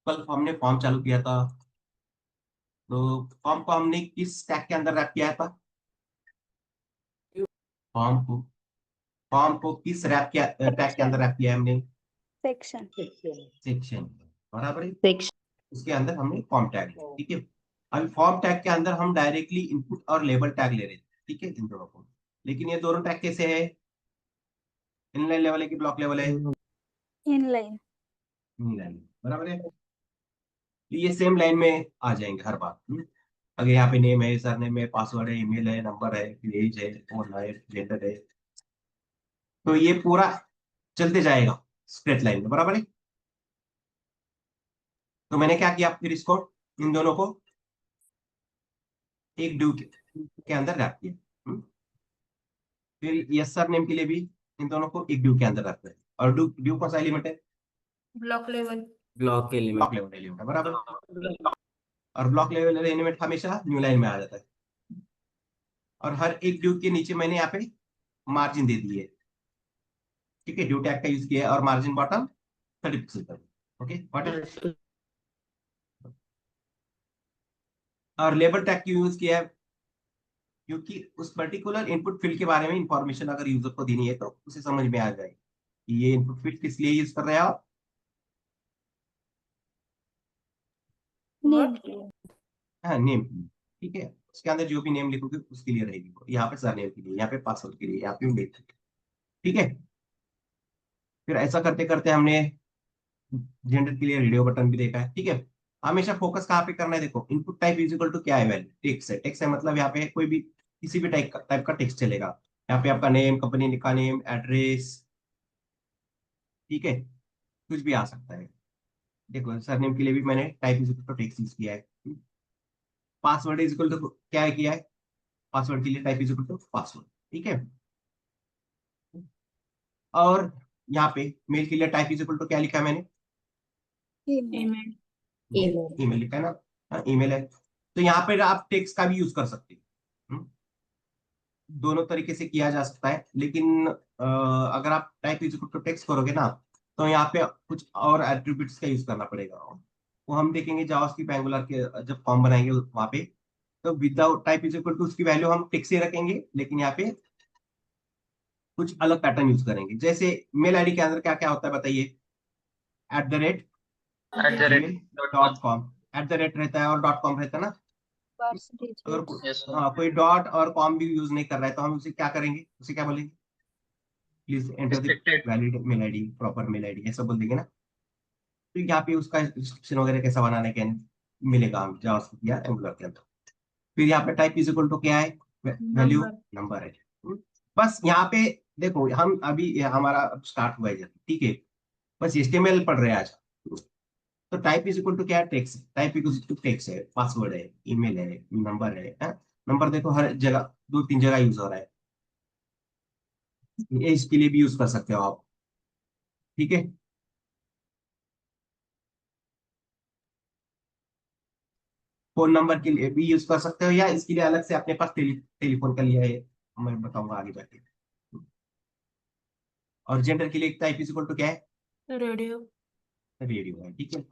कल हमने फॉर्म चालू किया था, तो फॉर्म को हमने किस टैग के अंदर रैप किया था? फॉर्म को फॉर्म को किस रैप के टैग के अंदर सेक्शन रैप किया है हमने? Section section. बराबर है। सेक्शन उसके अंदर हमने फॉर्म टैग लिया, ठीक है। अभी फॉर्म टैग के अंदर हम डायरेक्टली इनपुट और लेबल टैग ले रहे थे, ठीक है, इन दोनों को। लेकिन ये दोनों टैग कैसे है? इनलाइन लेवल है कि ब्लॉक लेवल है? Inline inline. बराबर है। तो ये सेम लाइन में आ जाएंगे हर बार। अगर यहाँ पे नेम है, सर नेम है, पासवर्ड है, ईमेल है, नंबर है, एज है, फोन है, जेंडर है, तो ये पूरा चलते जाएगा स्ट्रेट लाइन में। बराबर है। तो मैंने क्या किया, फिर इसको इन दोनों को एक ड्यू के अंदर रैप किया। फिर यस सर नेम के लिए भी इन दोनों को एक ड्यू के अंदर रखते हैं। और ड्यू ड्यू कौन सा एलिमेंट है? Block level block level element है। बराबर। और ब्लॉक लेवल एलिमेंट हमेशा न्यू लाइन में आ जाता है। और हर एक ड्यू के नीचे मैंने यहाँ पे मार्जिन दे दी है, ठीक है। ड्यू टैग का यूज किया है और मार्जिन बॉटम 30 पिक्सल पर। Okay what. और लेबल टैग क्यों यूज किया है? क्योंकि उस पर्टिकुलर इनपुट फील्ड के बारे में इंफॉर्मेशन अगर यूजर को देनी है तो उसे समझ में आ जाए कि ये इनपुट फील्ड किस लिए यूज कर रहे हैं आप। नेम हाँ, नेम, ठीक है। उसके अंदर जो भी नेम लिखोगे उसके लिए रहेगी वो। यहाँ पे सर नेम के लिए, यहाँ पे पासवर्ड के लिए, यहाँ पे डेट, ठीक है। फिर ऐसा करते करते हमने जेंडर के लिए रेडियो बटन भी देखा है, ठीक है। हमेशा फोकस कहाँ पे करना है? देखो, input type is equal to क्या है? वैल्यू टेक्स्ट है। टेक्स्ट है मतलब यहाँ पे कोई भी किसी भी टाइप का टेक्स्ट चलेगा। यहाँ पे आपका नेम, कंपनी का नेम, एड्रेस, ठीक है, कुछ भी आ सकता है। देखो सरनेम के लिए भी मैंने type is equal to text use किया है। पासवर्ड इज इक्वल टू क्या है किया है? पासवर्ड के लिए type is equal to password, ठीक है। और यहाँ पे मेल के लिए टाइप इज इक्वल टू क्या लिखा है मैंने? ईमेल ईमेल लिखा है ना? हाँ, ईमेल है। तो यहाँ पे आप टेक्स्ट का भी यूज कर सकते हो। दोनों तरीके से किया जा सकता है, लेकिन अगर आप type is equal to text करोगे ना, तो यहाँ पे कुछ और एट्रीब्यूट्स का यूज करना पड़ेगा। वो हम देखेंगे जावास्क्रिप्ट एंगुलर के जब फॉर्म बनाएंगे वहां पे। तो without type is equal to उसकी वैल्यू हम टेक्स्ट से रखेंगे, लेकिन यहाँ पे कुछ अलग पैटर्न यूज करेंगे। जैसे मेल आईडी के अंदर क्या क्या होता है बताइए? @gmail .com रहता है और .com रहता है ना। अगर कोई डॉट और कॉम भी यूज नहीं कर रहा है तो हम उसे क्या करेंगे? उसे क्या बोलेंगे? Please enter the valid mail ID, proper mail ID, ऐसा बोल देंगे ना। तो यहाँ पे उसका इंस्ट्रक्शन वगैरह कैसा बनाने के मिलेगा हम जावास्क्रिप्ट या एंगुलर के अंदर। फिर यहाँ पे टाइप इज इक्वल टू क्या है? वैल्यू नंबर है। बस यहाँ पे देखो, हम अभी हमारा स्टार्ट हुआ है, ठीक है। बस HTML पढ़ रहे हैं आज। तो टाइप इज इक्वल टू क्या है? Text. Type is to text है, पासवर्ड है, ईमेल है, नंबर है, नंबर देखो हर जगह 2-3 जगह यूज हो रहा है। ये इसके लिए भी यूज कर सकते हो आप, ठीक है। फोन नंबर के लिए भी यूज कर सकते हो, या इसके लिए अलग से अपने पास टेलीफोन का लिया है, मैं बताऊंगा आगे जाके। और जेंडर के लिए टाइप इज इक्वल टू क्या है? रेडियो रेडियो है, ठीक है।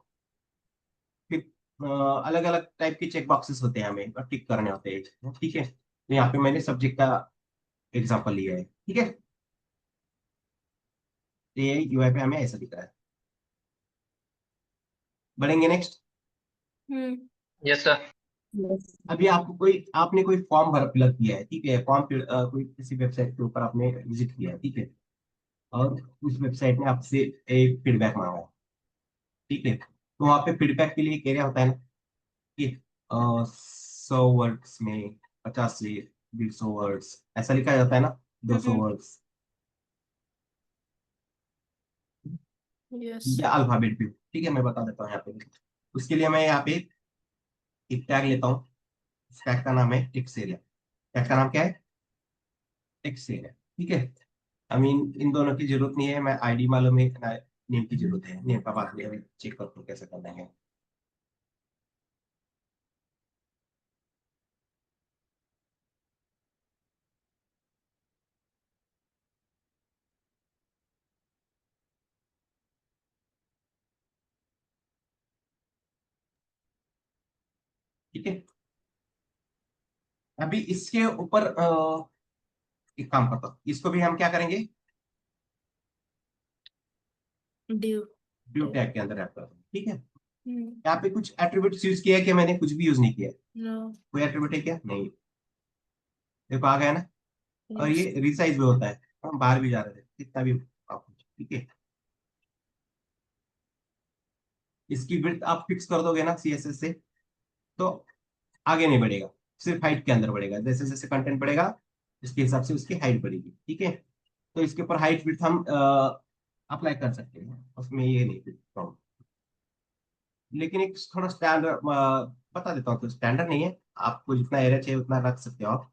फिर अलग अलग टाइप के चेक बॉक्सेस होते हैं, हमें टिक करने होते हैं, ठीक है। तो यहाँ पे मैंने सब्जेक्ट का एग्जांपल लिया है, ठीक है। तो ये यूआई पे हमें ऐसा दिख रहा है। बढ़ेंगे नेक्स्ट। यस सर अभी आपको आपने कोई फॉर्म भर फिलअप किया है, ठीक है। फॉर्म कोई किसी वेबसाइट के ऊपर आपने विजिट किया है, ठीक है। और उस वेबसाइट ने आपसे एक फीडबैक मांगा है, ठीक है। तो वहाँ पे फीडबैक के लिए एक एरिया होता है ना कि 100 वर्ड्स में, 50 से 150 वर्ड्स ऐसा लिखा जाता है ना, 200 वर्ड्स, यस या अल्फाबेट भी, ठीक है। मैं बता देता हूँ यहाँ पे। उसके लिए मैं यहाँ पे एक टैग लेता हूँ। इस टैग का नाम है टेक्स्ट एरिया। टैग का नाम क्या है? टेक्स्ट एरिया, ठीक है। आई मीन इन दोनों की जरूरत नहीं है, मैं आईडी मालूम है, नेम की जरूरत है। नेम का बाद में चेक करता हूँ कैसे करना है। ठीक है। अभी इसके ऊपर एक काम करता हूँ, इसको भी हम क्या करेंगे, ड्यू ड्यू टैग के अंदर रैप करता हूँ। ठीक है, हम्म यहाँ पे कुछ एट्रीब्यूट्स यूज किया है कि मैंने कुछ भी यूज नहीं किया है? नो कोई एट्रीब्यूट है क्या? नहीं। देखो आ गया ना। और यस ये रिसाइज में होता है, हम बाहर भी जा रहे थे कितना भी आप, ठीक है। इसकी विड्थ आप फिक्स कर दोगे ना सीएसएस से, तो आगे नहीं बढ़ेगा, सिर्फ हाइट के अंदर बढ़ेगा। जैसे जैसे कंटेंट बढ़ेगा इसके हिसाब से उसकी हाइट बढ़ेगी। ठीक है, तो इसके ऊपर हाइट विड्थ हम अप्लाई कर सकते हैं, उसमें ये नहीं प्रॉब्लम। लेकिन एक थोड़ा स्टैंडर्ड बता देता हूँ, तो स्टैंडर्ड नहीं है, आपको जितना एरिया चाहिए उतना रख सकते हो आप।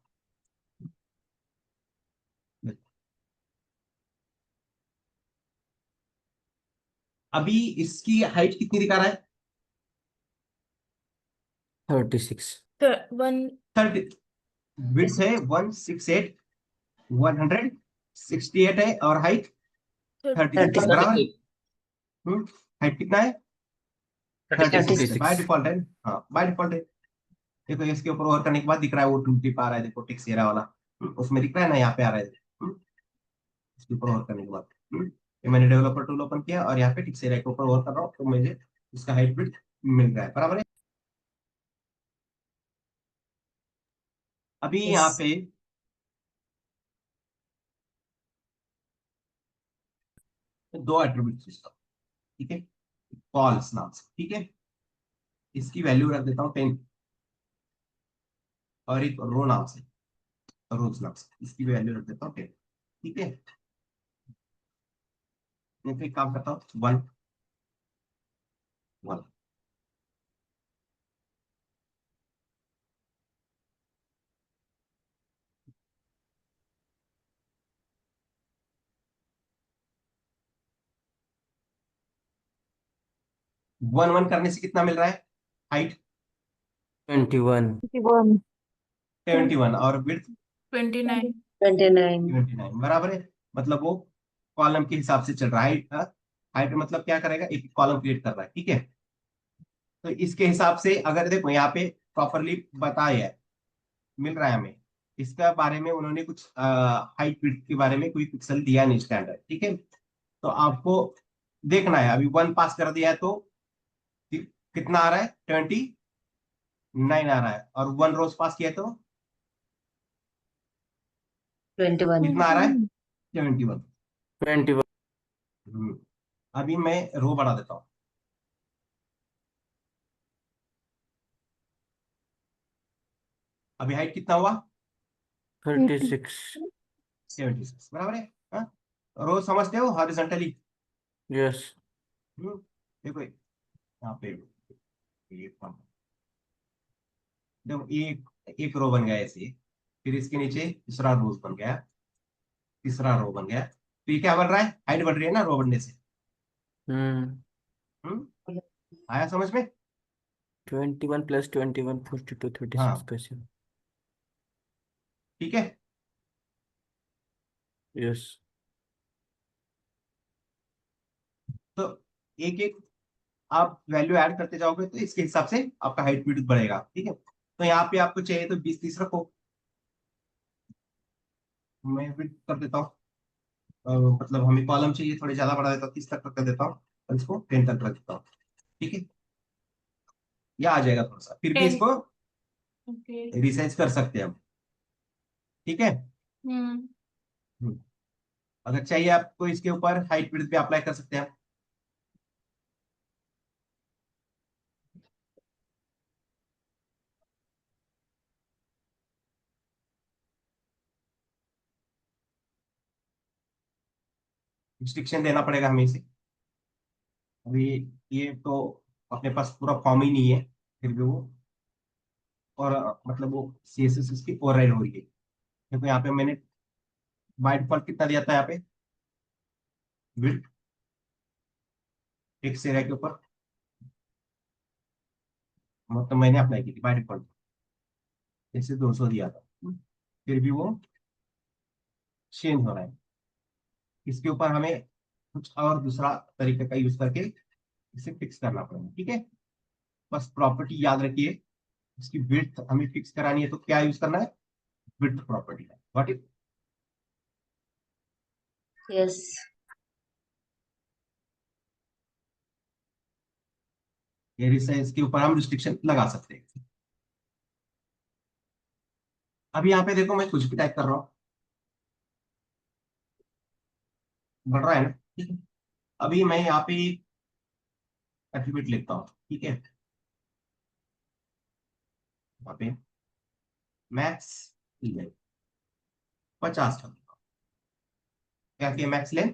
अभी इसकी हाइट कितनी दिखा रहा है? 36। 30। विड्थ है 168, 168 है, और हाइट 36 बराबर। 36 हाइट कितना है? 36 है, बाय डिफॉल्ट है। हाँ बाय डिफॉल्ट है। देखो इसके ऊपर ओवर करने के बाद दिख रहा है वो टूल टिप आ रहा है, देखो टेक्सेरा वाला। उसमें दिख रहा है ना, यहाँ पे आ रहा है। इसके ऊपर ओवर करने के बाद ये मैंने डेवलपर टूल ओपन किया और यहाँ पे टेक्सेरा के ऊपर ओवर कर रहा हूँ, तो मुझे इसका हाइट विड्थ मिल रहा है, बराबर है। अभी यहाँ पे दो एट्रीब्यूट सिस्टम, ठीक है, कॉल्स नाम से। ठीक है, इसकी वैल्यू रख देता हूँ 10, और एक रो नाम से, रोज नाम से, इसकी वैल्यू रख देता हूँ 10। ठीक है, मैं फिर काम करता हूँ 1 1। 1 1 करने से कितना मिल रहा है हाइट? 21। 71, और विड्थ 29 29, बराबर है। मतलब वो कॉलम के हिसाब से चल रहा है। हाइट, हाइट मतलब क्या करेगा, एक कॉलम क्रिएट कर रहा है। ठीक है, तो इसके हिसाब से अगर देखो यहाँ पे प्रॉपरली बताया है, मिल रहा है हमें। इसका बारे में उन्होंने कुछ हाइट विड्थ के बारे में कोई पिक्सल दिया नहीं स्टैंडर्ड। ठीक है, तो आपको देखना है। अभी 1 पास कर दिया है तो कितना आ रहा है? 29 आ रहा है। और 1 रोज पास किया तो 21। कितना आ रहा है? 71। 21। अभी मैं रो बढ़ा देता हूँ। अभी हाइट कितना हुआ? 36। 76, बराबर है। हाँ? रो समझते हो, हॉरिजॉन्टली। यस। देखो यहाँ पे देखो एक एक रो बन गया ऐसे, फिर इसके नीचे दूसरा रोज बन गया, तीसरा रो बन गया। तो ये क्या बन रहा है? हाइट बढ़ रही है ना रो बनने से। हम्म आया समझ में? 21 + 21 42 36 हाँ कैसे? ठीक है। यस। तो एक एक आप वैल्यू ऐड करते जाओगे तो इसके हिसाब से आपका हाइट विड्थ बढ़ेगा। ठीक है, तो यहाँ पे आपको चाहिए तो 20 30 रखो, मैं विड्थ कर देता हूँ। मतलब हमें कॉलम चाहिए, थोड़े ज्यादा बढ़ा देता हूँ, 30 तक कर देता हूँ, और इसको 10 तक रख देता हूँ। ठीक है, या आ जाएगा थोड़ा सा, फिर भी 10 इसको ओके रिसाइज कर सकते हैं हम। ठीक है। हम्म हम्म, अगर चाहिए आपको इसके ऊपर हाइट विड्थ भी अप्लाई कर सकते हैं। रिस्ट्रिक्शन देना पड़ेगा हमें इसे। अभी ये तो अपने पास पूरा फॉर्म ही नहीं है, फिर भी वो, और मतलब वो सीएसएस इसकी ओवरराइड हो रही है। देखो यहाँ पे मैंने बाय डिफॉल्ट कितना दिया था यहाँ पे विड्थ, टेक्स्ट एरिया के ऊपर, मतलब मैंने अप्लाई की थी बाय डिफॉल्ट, जैसे 200 दिया था, फिर भी वो चेंज हो रहा है। इसके ऊपर हमें कुछ और दूसरा तरीके का यूज करके इसे फिक्स करना पड़ेगा। ठीक है, बस प्रॉपर्टी याद रखिए, इसकी विड्थ हमें फिक्स करानी है, तो क्या यूज करना है, विड्थ प्रॉपर्टी का। What is, yes. इसके ऊपर हम रिस्ट्रिक्शन लगा सकते हैं। अभी यहाँ पे देखो मैं कुछ भी टाइप कर रहा हूँ, बढ़ रहा है ना, ठीक है। अभी मैं यहाँ पे एट्रीब्यूट लिखता हूँ, ठीक है, वहाँ पे मैक्स लेंथ 50 कर दूंगा। क्या किया, मैक्स लेंथ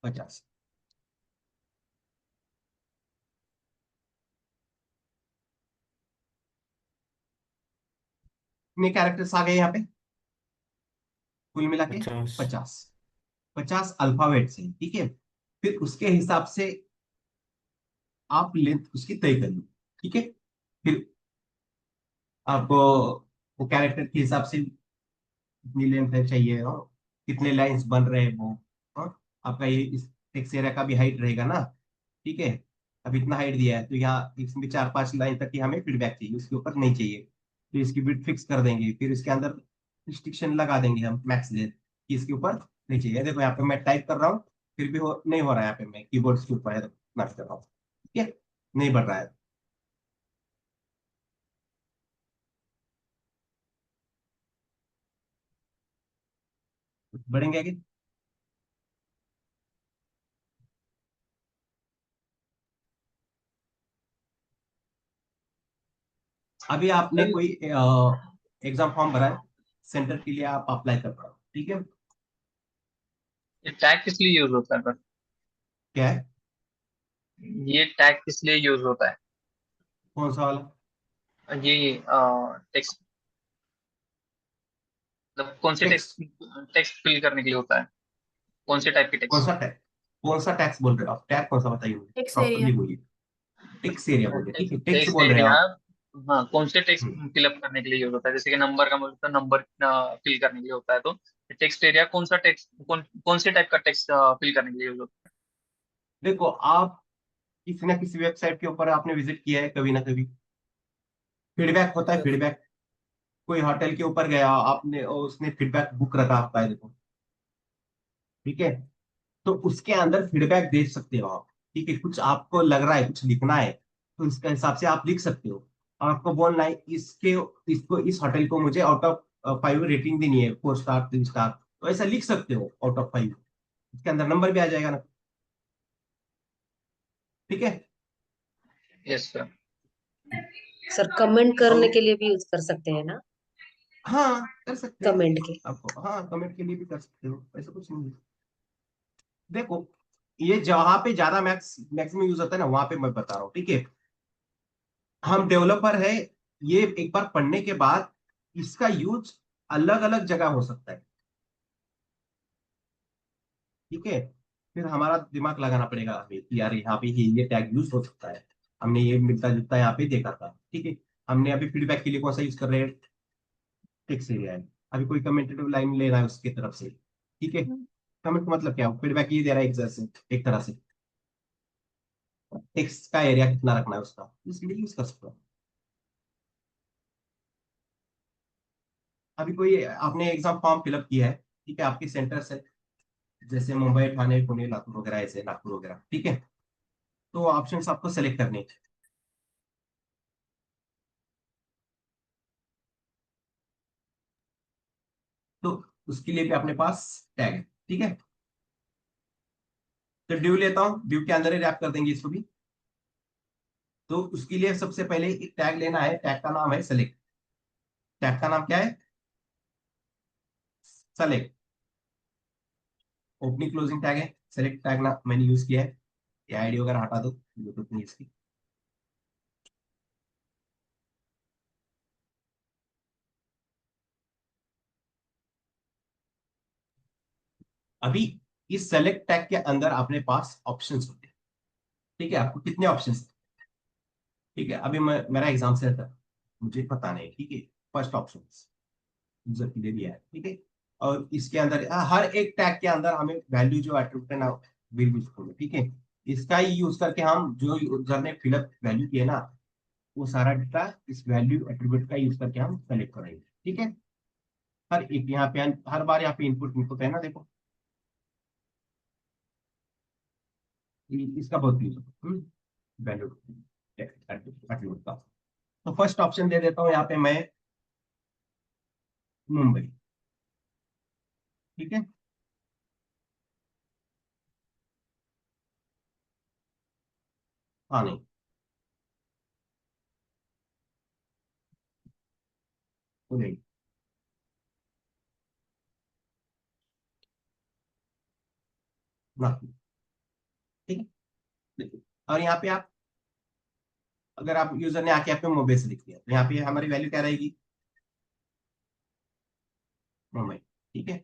50। कितने कैरेक्टर्स आ गए यहाँ पे, कुल मिला के 50। 50। 50 अल्फाबेट से, ठीक है। फिर उसके हिसाब से आप लेंथ उसकी तय कर लो, ठीक है। फिर आपको वो कैरेक्टर के हिसाब से कितनी लेंथ है चाहिए, और कितने लाइंस बन रहे हैं वो, और आपका ये इस टेक्स्ट एरिया का भी हाइट रहेगा ना, ठीक है। अब इतना हाइट दिया है तो यहाँ इसमें 4-5 लाइन तक ही हमें फीडबैक चाहिए, उसके ऊपर नहीं चाहिए, तो इसकी बिट फिक्स कर देंगे। फिर इसके अंदर रिस्ट्रिक्शन लगा देंगे हम मैक्स लेंथ कि इसके ऊपर नहीं चाहिए। देखो यहाँ पे मैं टाइप कर रहा हूँ, फिर भी नहीं हो रहा है, यहाँ पे मैं कीबोर्ड के ऊपर है तो माफ कर रहा हूँ, ठीक है, नहीं बढ़ रहा है। बढ़ेंगे आगे। अभी आपने कोई एग्जाम फॉर्म भरा है, सेंटर के लिए आप अप्लाई कर रहे हो, ठीक है। ये टैग किस लिए यूज होता है पर? क्या है, ये टैग किस लिए यूज होता है? कौन सा वाला, ये टेक्स्ट, मतलब कौन से टेक्स्ट, टेक्स्ट टेक्स्ट फिल करने के लिए होता है? कौन से टाइप के कौन टेक्स्ट? सा टैग, कौन सा टैक्स बोल रहे हो आप, टैग कौन सा बताइए मुझे, टेक्स्ट एरिया। प्रॉपरली बोलिए। टेक्स्ट एरिया बोलिए, ठीक है, टेक्स्ट टेक्स्ट बोल रहे हो एरिया। आप। हाँ, कौन से टेक्स्ट हम्म, फिलअप करने के लिए यूज होता है? जैसे कि नंबर का मतलब नंबर फिल करने के लिए होता है, तो टेक्स्ट एरिया कौन सा टेक्स्ट, कौन से टाइप का टेक्स्ट फिल करने के लिए यूज होता देखो आप किसी ना किसी वेबसाइट के ऊपर आपने विजिट किया है कभी ना कभी, फीडबैक होता है, है? फीडबैक। कोई होटल के ऊपर गया आपने और उसने फीडबैक बुक रखा आपका है, देखो, ठीक है, तो उसके अंदर फीडबैक दे सकते हो आप, ठीक है। कुछ आपको लग रहा है, कुछ लिखना है, तो इसके हिसाब से आप लिख सकते हो। और आपको बोलना है इसके, इसको, इस होटल को मुझे आउट ऑफ 5 रेटिंग देनी है, 4 स्टार 3 स्टार, तो ऐसा लिख सकते हो आउट ऑफ 5, इसके अंदर नंबर भी आ जाएगा ना, ठीक है। Yes sir. सर कमेंट करने और के लिए भी यूज कर सकते हैं ना? हाँ कर सकते हैं, कमेंट के। आपको हाँ कमेंट के लिए भी कर सकते हो, ऐसा कुछ नहीं है। देखो ये जहाँ पे ज्यादा मैक्सिमम यूज होता है ना, वहां पे मैं बता रहा हूँ, ठीक है। हम डेवलपर है, ये एक बार पढ़ने के बाद इसका यूज अलग अलग जगह हो सकता है, ठीक है। फिर हमारा दिमाग लगाना पड़ेगा हमें कि यार यहाँ पे ये टैग यूज हो सकता है, हमने ये मिलता जुलता यहाँ पे देखा था, ठीक है। हमने अभी फीडबैक के लिए कौन सा यूज कर रहे हैं, टेक्स्ट एरिया है। अभी कोई कमेंटेटिव लाइन लेना है उसकी तरफ से, ठीक है। कमेंट का मतलब क्या, फीडबैक ये दे रहा है एक तरह से टेक्स्ट का एरिया कितना रखना है उसका, इसलिए यूज कर सकते हो। अभी कोई आपने एग्जाम फॉर्म फिलअप किया है, ठीक है, आपके सेंटर से जैसे मुंबई, ठाणे, पुणे, लातूर वगैरह, ऐसे नागपुर वगैरह, ठीक है। तो ऑप्शंस आपको सेलेक्ट करने हैं। तो उसके लिए भी अपने पास टैग है, ठीक है। तो ड्यू लेता हूँ, ड्यू के अंदर ही रैप कर देंगे इसको भी। तो उसके लिए सबसे पहले एक टैग लेना है, टैग का नाम है सेलेक्ट। टैग का नाम क्या है, सेलेक्ट। ओपनिंग क्लोजिंग टैग है, सेलेक्ट टैग ना मैंने यूज किया है। ये आईडी वगैरह हटा दो, जरूरत नहीं इसकी। अभी इस सेलेक्ट टैग के अंदर अपने पास ऑप्शंस होते हैं, ठीक है। आपको कितने ऑप्शंस, ठीक है। अभी मैं, मेरा एग्जाम से था, मुझे पता नहीं, ठीक है। फर्स्ट ऑप्शन यूजर के लिए दिया है, ठीक है। और इसके अंदर हर एक टैग के अंदर हमें वैल्यू जो एट्रीब्यूट है ना, विल यूज करेंगे, ठीक है। इसका ही यूज करके हम जो यूजर ने फिलअप वैल्यू किए ना, वो सारा डेटा इस वैल्यू एट्रीब्यूट का यूज करके हम सेलेक्ट करेंगे। ठीक है, हर एक यहाँ पे हर बार यहाँ पे इनपुट इनपुट है ना, देखो इसका बहुत यूज वैल्यू एट्रीब्यूट का। तो फर्स्ट ऑप्शन दे देता हूँ यहाँ पे मैं मुंबई। ठीक है, हाँ नहीं पुणे, नागपुर। ठीक है, देखिए और यहाँ पे आप अगर आप यूजर ने आके आपने मुंबई से लिख दिया तो यहाँ पे हमारी वैल्यू क्या रहेगी, मुंबई। ठीक है,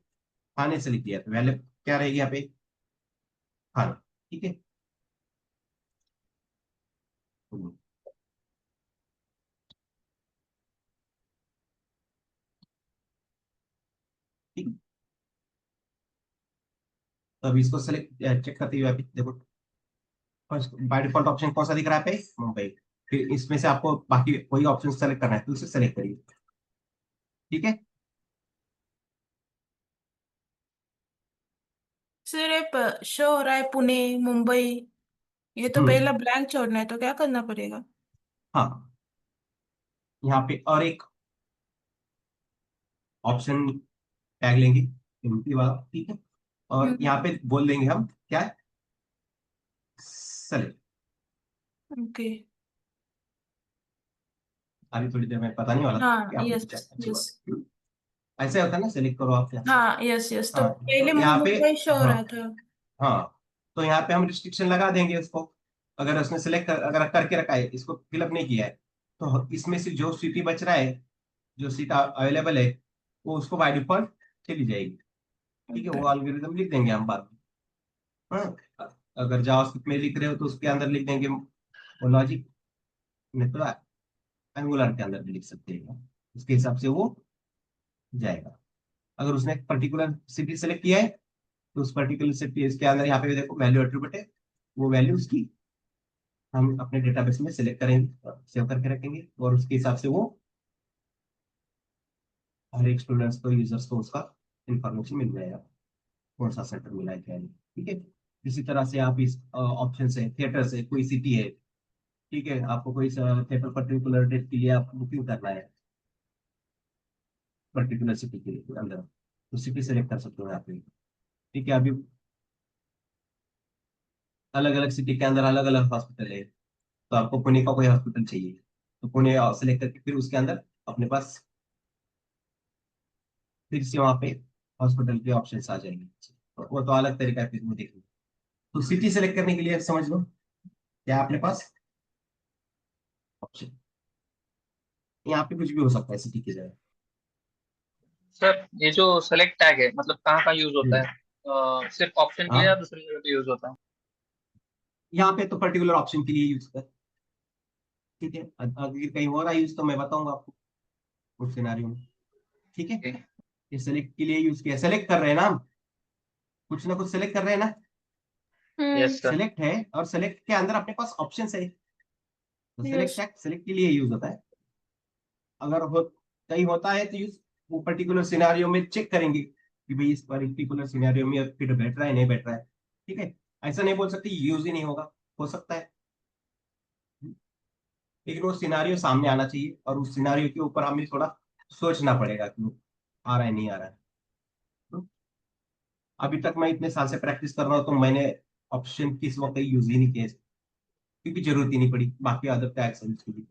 थाने से लिख दिया तो वैल्यू क्या रहेगी यहाँ पे, थाना। ठीक है, ठीक। तो अभी इसको सेलेक्ट चेक करते हुए अभी देखो फर्स्ट बाय डिफॉल्ट ऑप्शन कौन सा दिख रहा है पे, मुंबई। फिर इसमें से आपको बाकी कोई ऑप्शन सेलेक्ट करना है तो उसे सेलेक्ट करिए। ठीक है, सर ये शो हो रहा है पुणे मुंबई, ये तो हम्म, पहला ब्लैंक छोड़ना है, तो क्या करना पड़ेगा? हाँ यहाँ पे और एक ऑप्शन टैग लेंगे एम्प्टी वाला। ठीक है, और यहाँ हम्म। पे बोल देंगे हम क्या है, सेलेक्ट। ओके। अभी थोड़ी देर में पता नहीं वाला हाँ, क्या यस। चेक अच्छी यस। बात। ऐसे होता है ना, सेलेक्ट करो आप क्या। हाँ, यस यस, तो हाँ पहले तो यहाँ पे, मुंबई शो हो हाँ रहा था। हाँ तो यहाँ पे हम रिस्ट्रिक्शन लगा देंगे उसको। अगर उसने अगर करके रखा है, इसको फिलअप नहीं किया है, तो इसमें से जो सिटी बच रहा है, जो सीट अवेलेबल है, वो उसको बाय डिफॉल्ट चली जाएगी। ठीक है, ओके। वो एल्गोरिदम लिख देंगे हम बाद में। हाँ, अगर जावास्क्रिप्ट में लिख रहे हो तो उसके अंदर लिख देंगे वो लॉजिक, नहीं तो एंगुलर के अंदर भी लिख सकते हैं, उसके हिसाब से वो जाएगा। अगर उसने पर्टिकुलर सिटी सेलेक्ट किया है तो उस पर्टिकुलर सिटी इसके अंदर यहाँ पे देखो वैल्यू एट्रीब्यूट है, वो वैल्यू उसकी हम अपने डेटाबेस में सेलेक्ट करेंगे, सेव करके रखेंगे, और उसके हिसाब से वो हर एक स्टूडेंट्स को यूजर्स को उसका इंफॉर्मेशन मिल जाएगा, कौन सा सेंटर मिला है क्या नहीं। ठीक है, इसी तरह से आप इस ऑप्शन से थिएटर से कोई सिटी है, ठीक है, आपको कोई थिएटर पर्टिकुलर डेट के लिए आप बुकिंग करना है पर्टिकुलर सिटी के अंदर, तो सिटी सेलेक्ट कर सकते हो यहाँ पे। ठीक है, अभी अलग अलग सिटी के अंदर अलग अलग हॉस्पिटल है, तो आपको पुणे का कोई हॉस्पिटल चाहिए तो पुणे सेलेक्ट करके फिर उसके अंदर अपने पास फिर से वहाँ पे हॉस्पिटल के ऑप्शंस आ जाएंगे। तो वो तो अलग तरीका है, फिर वो देखेंगे। तो सिटी सेलेक्ट करने के लिए समझ लो क्या है अपने पास ऑप्शन, यहाँ पे कुछ भी हो सकता है सिटी की जगह। सर ये जो सेलेक्ट टैग है मतलब कहाँ कहाँ यूज होता हम्म, है? सिर्फ ऑप्शन के लिए या हाँ दूसरी जगह पे यूज होता है? यहाँ पे तो पर्टिकुलर ऑप्शन के लिए यूज कर। ठीक है, अगर कहीं हो रहा है यूज तो मैं बताऊंगा आपको उस सिनारियो में। ठीक है, ये सेलेक्ट के लिए यूज किया, सेलेक्ट कर रहे हैं ना हम, कुछ ना कुछ सेलेक्ट कर रहे हैं ना, हम्म। Yes sir. सेलेक्ट है और सेलेक्ट के अंदर अपने पास ऑप्शन है, तो यस। सेलेक्ट सेलेक्ट के लिए यूज होता है। अगर हो कहीं होता है तो यूज वो पर्टिकुलर सिनारियो में चेक करेंगे कि भाई इस पर्टिकुलर सिनारियो में फिट बैठ रहा है नहीं बैठ रहा है। ठीक है, ऐसा नहीं बोल सकते यूज ही नहीं होगा, हो सकता है, लेकिन वो सिनारियो सामने आना चाहिए और उस सिनारियो के ऊपर हमें थोड़ा सोचना पड़ेगा कि वो आ रहा है नहीं आ रहा है। तो अभी तक मैं इतने साल से प्रैक्टिस कर रहा हूँ तो मैंने ऑप्शन किस वक्त यूज ही नहीं किया, क्योंकि जरूरत ही नहीं पड़ी, बाकी अदर टैग्स यूज की।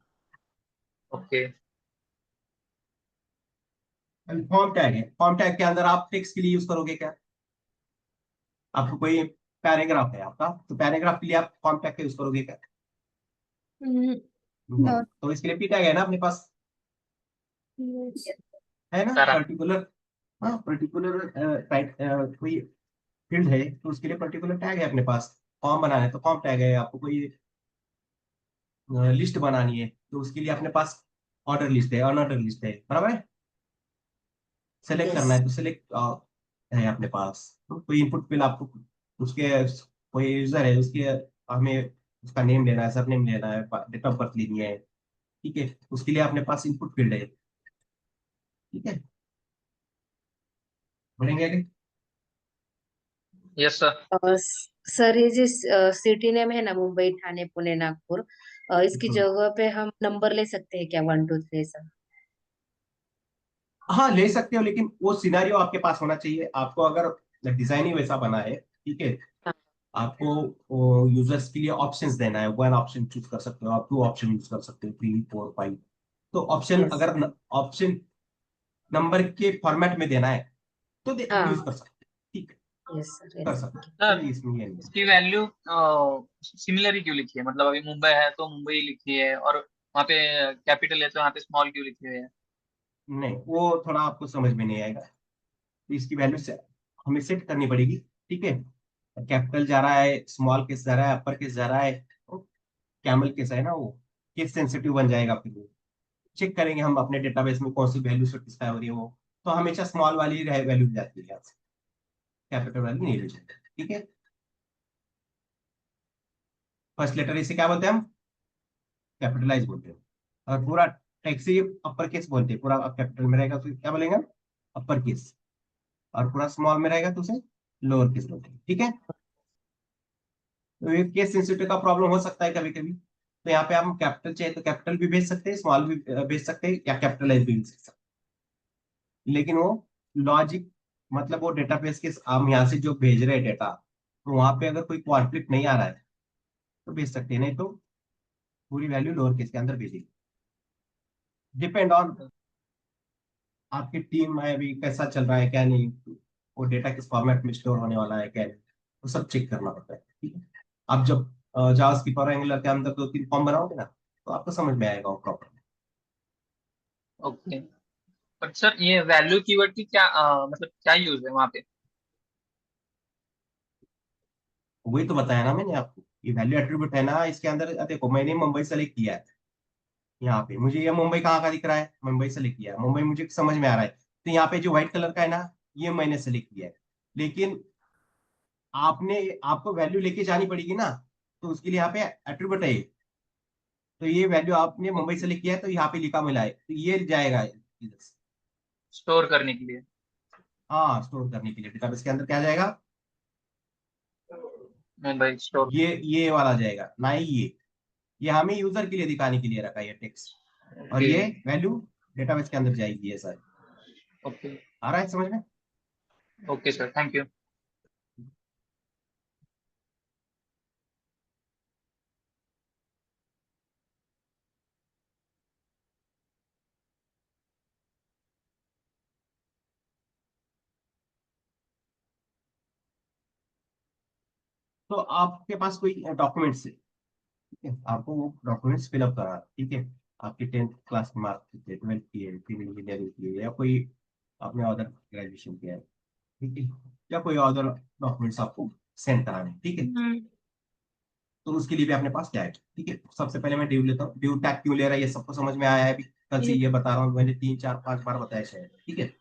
ओके। फॉर्म टैग है, फॉर्म टैग के अंदर आप टेक्स्ट के लिए यूज करोगे क्या, आपको कोई पैराग्राफ है आपका तो पैराग्राफ के लिए आप फॉर्म टैग का यूज करोगे क्या। No. तो इसके लिए पी टैग है ना अपने पास, Yes. है ना सारा। पर्टिकुलर। हाँ पर्टिकुलर टाइप कोई फील्ड है तो उसके लिए पर्टिकुलर टैग है अपने पास। फॉर्म बनाना है तो फॉर्म टैग है, आपको कोई लिस्ट बनानी है तो उसके लिए अपने पास ऑर्डर लिस्ट है, अनऑर्डर लिस्ट है, बराबर है। Select yes. करना है तो सेलेक्ट है अपने पास। तो कोई इनपुट फिल आपको उसके कोई यूजर है उसके हमें उसका नेम लेना है, सब नेम लेना है, डेट ऑफ बर्थ लेनी है, ठीक है, उसके लिए अपने पास इनपुट फील्ड है। ठीक है, बढ़ेंगे आगे। Yes sir. सर ये जिस सिटी नेम है ना, मुंबई ठाणे पुणे नागपुर, इसकी जगह पे हम नंबर ले सकते हैं क्या, 1 2 3 ऐसा? हाँ ले सकते हो, लेकिन वो सिनेरियो आपके पास होना चाहिए। आपको अगर डिजाइन ही वैसा बना है, ठीक है, हाँ। आपको यूजर्स के लिए ऑप्शंस देना है, वन ऑप्शन चूज कर सकते हो आप, टू ऑप्शन यूज कर सकते हो, 3 4 5। तो ऑप्शन यस। अगर ऑप्शन नंबर के फॉर्मेट में देना है तो हाँ। यूज कर सकते हैं। ठीक है, यस सर, कर यस। सकते हैं, सर चलिए इसमें ये नहीं है। इसकी वैल्यू सिमिलर ही क्यों लिखी है? मतलब अभी मुंबई है तो मुंबई लिखी है, और वहाँ पे कैपिटल है तो यहाँ पे स्मॉल क्यों लिखे हुए है? नहीं, वो थोड़ा आपको समझ में नहीं आएगा, तो इसकी वैल्यू से हमें सेट करनी पड़ेगी। ठीक है, कैपिटल जा रहा है, स्मॉल केस जा रहा है, अपर केस जा रहा है, कैमल केस है ना, वो केस सेंसिटिव बन जाएगा। फिर वो चेक करेंगे हम अपने डेटाबेस में कौन सी वैल्यू सेटिस्फाई हो रही है, वो तो हमेशा स्मॉल वाली वैल्यू जाती है, कैपिटल वैल्यू नहीं ली जाती। ठीक है, फर्स्ट लेटर इसे क्या बोलते हैं हम, कैपिटलाइज बोलते हैं। और पूरा टेक्स्ट ही अपर केस बोलते हैं, पूरा कैपिटल में रहेगा तो क्या बोलेंगे, अपर केस, और पूरा स्मॉल में रहेगा तो उसे लोअर केस बोलते हैं। ठीक है, तो ये केस सेंसिटिव का प्रॉब्लम हो सकता है कभी कभी, तो यहाँ पे हम कैपिटल चाहिए तो कैपिटल भी भेज सकते हैं, स्मॉल भी भेज सकते हैं, या कैपिटलाइज भी भेज सकते हैं। लेकिन वो लॉजिक, मतलब वो डेटाबेस के हम यहाँ से जो भेज रहे हैं डेटा, तो वहां पे अगर कोई कॉन्फ्लिक्ट नहीं आ रहा है तो भेज सकते हैं, नहीं तो पूरी वैल्यू लोअर केस के अंदर भेजेगी। डिपेंड ऑन आपकी टीम में अभी कैसा चल रहा है क्या नहीं, वो डेटा किस फॉर्मेट में स्टोर होने वाला है क्या नहीं, वो सब चेक करना पड़ता है। ठीक है, आप जब जावास्क्रिप्ट और एंगुलर के अंदर 2 3 फॉर्म बनाओगे ना, तो आपको समझ में आएगा वो प्रॉपर। ओके। बट सर ये वैल्यू कीवर्ड की क्या मतलब क्या यूज है वहाँ पे? वही तो बताया ना मैंने आपको, ये वैल्यू एट्रीब्यूट है ना, इसके अंदर देखो मैंने मुंबई सेलेक्ट किया है, यहाँ पे मुझे ये मुंबई कहाँ का दिख रहा है, मुंबई सेलेक्ट किया है, मुंबई मुझे समझ में आ रहा है, तो यहाँ पे जो व्हाइट कलर का है ना, ये मैंने सेलेक्ट किया है। लेकिन आपने आपको वैल्यू लेके जानी पड़ेगी ना, तो उसके लिए यहाँ पे एट्रीब्यूट है, तो ये वैल्यू आपने मुंबई सेलेक्ट किया है तो यहाँ पे लिखा मिला है, तो ये जाएगा इधर से। स्टोर करने के लिए? हाँ, स्टोर करने के लिए डेटाबेस के अंदर क्या जाएगा, मुंबई स्टोर। ये वाला जाएगा ना ही ये हमें यूजर के लिए दिखाने के लिए रखा है ये टेक्स्ट, और ओके। ये वैल्यू डेटाबेस के अंदर जाएगी, ये सर। ओके। आ रहा है समझ में। Okay sir, thank you. तो आपके पास कोई डॉक्यूमेंट्स है, ठीक है, आपको वो डॉक्यूमेंट्स फिलअप करा, ठीक है, आपकी 10th क्लास की मार्कशीट है, 12th की है, सिविल इंजीनियरिंग की है, या कोई आपने अदर ग्रेजुएशन किया है, ठीक है, या कोई अदर डॉक्यूमेंट्स आपको सेंड कराने हैं, ठीक है। हम्म। तो उसके लिए भी अपने पास क्या है, ठीक है, सबसे पहले मैं ड्यू लेता हूँ। ड्यू टैग क्यों ले रहा है ये सबको समझ में आया है अभी, कल से ये ये बता रहा हूँ, मैंने 3 4 5 बार बताया शायद। ठीक है,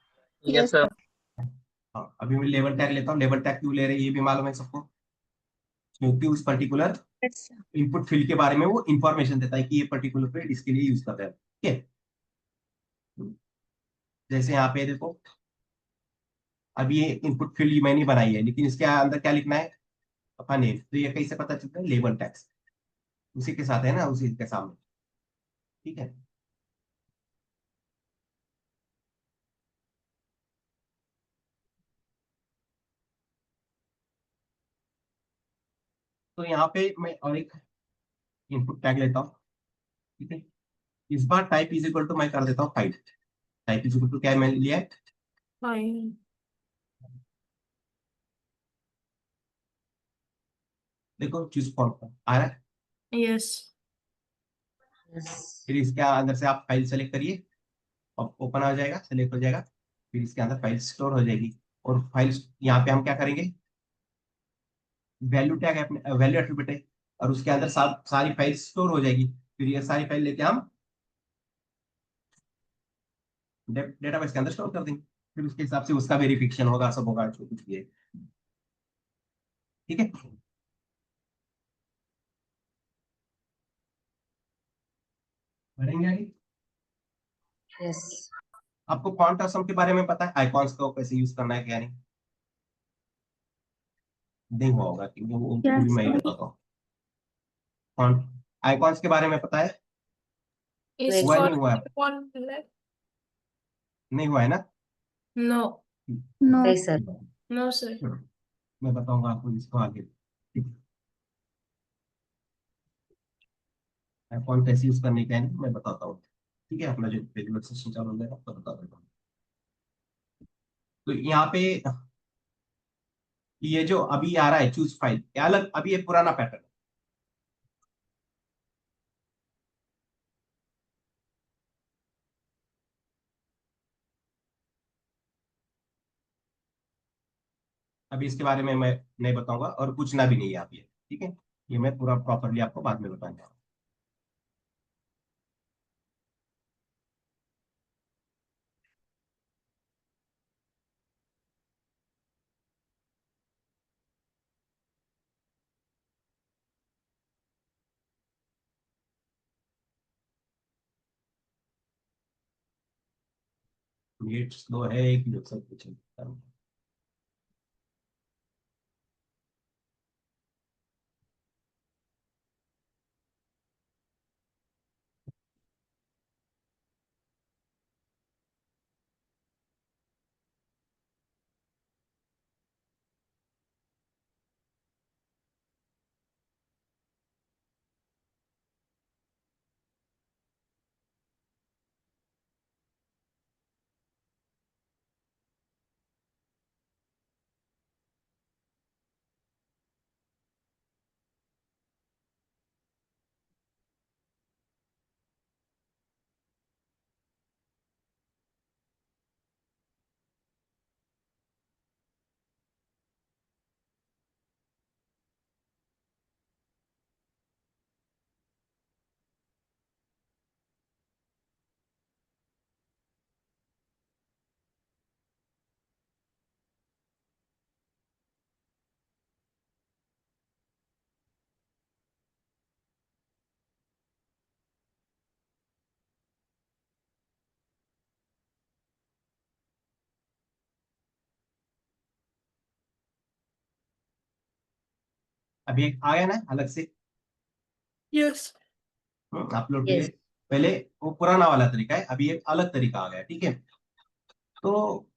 यस यस सर। सर। हाँ अभी मैं लेवल टैग लेता हूँ। लेवल टैग क्यों ले रहे हैं ये भी मालूम है सबको, क्योंकि उस पर्टिकुलर अच्छा। इनपुट फील्ड के बारे में वो इंफॉर्मेशन देता है कि ये पर्टिकुलर फील्ड इसके लिए यूज कर रहे हैं। ठीक है, जैसे यहाँ पे देखो, अब ये इनपुट फील्ड मैंने बनाई है, लेकिन इसके अंदर क्या लिखना है, अपना नेम, तो ये कैसे पता चलता है, लेबल टैक्स उसी के साथ है ना, उसी के सामने। ठीक है, तो यहाँ पे मैं और एक इनपुट टैग लेता हूँ। ठीक है, इस बार टाइप इज इक्वल टू मैं कर देता हूँ 5। टाइप इज इक्वल टू क्या मैंने लिया है, फाइन। देखो चूज फॉर्म आ रहा है। यस। यस। फिर इसके अंदर से आप फाइल सेलेक्ट करिए, ओपन हो जाएगा, सेलेक्ट हो जाएगा, फिर इसके अंदर फाइल स्टोर हो जाएगी। और फाइल यहाँ पे हम क्या करेंगे, वैल्यू टैग है अपने, वैल्यू एट्रीब्यूट है, और उसके अंदर सारी फाइल स्टोर हो जाएगी। फिर ये सारी फाइल लेके हम डेटाबेस के अंदर स्टोर कर देंगे, फिर उसके हिसाब से उसका वेरिफिकेशन होगा, सब होगा जो कुछ भी है। ठीक है, बढ़ेंगे आगे। यस। आपको फॉन्ट असम के बारे में पता है, आइकॉन्स को कैसे यूज करना है क्या नहीं? नहीं हुआ होगा कि वो भी Yes, मैं ही sir. बताता हूँ। फॉन्ट आइकॉन्स के बारे में पता है? Is हुआ है, for नहीं हुआ है? one black? नहीं हुआ है ना? No, No. नहीं सर। no sir. चलो, मैं बताऊंगा आपको इसको आगे। ठीक है, आइकॉन कैसे यूज करने का है ना, मैं बताता हूँ। ठीक है, अपना जो रेगुलर सेशन चालू हो जाएगा तो बता देता हूँ। तो यहाँ पे ये जो अभी आ रहा है चूज फाइल, ये अलग, अभी ये पुराना पैटर्न। अभी इसके बारे में मैं नहीं बताऊंगा और पूछना भी नहीं है आप ये। ठीक है, ये मैं पूरा प्रॉपरली आपको बाद में बताऊंगा। नेट स्लो है कि जो सब कुछ है। अभी एक आया ना अलग से Yes. अपलोड के लिए। यस। पहले वो पुराना वाला तरीका है, अभी एक अलग तरीका आ गया। ठीक है, तो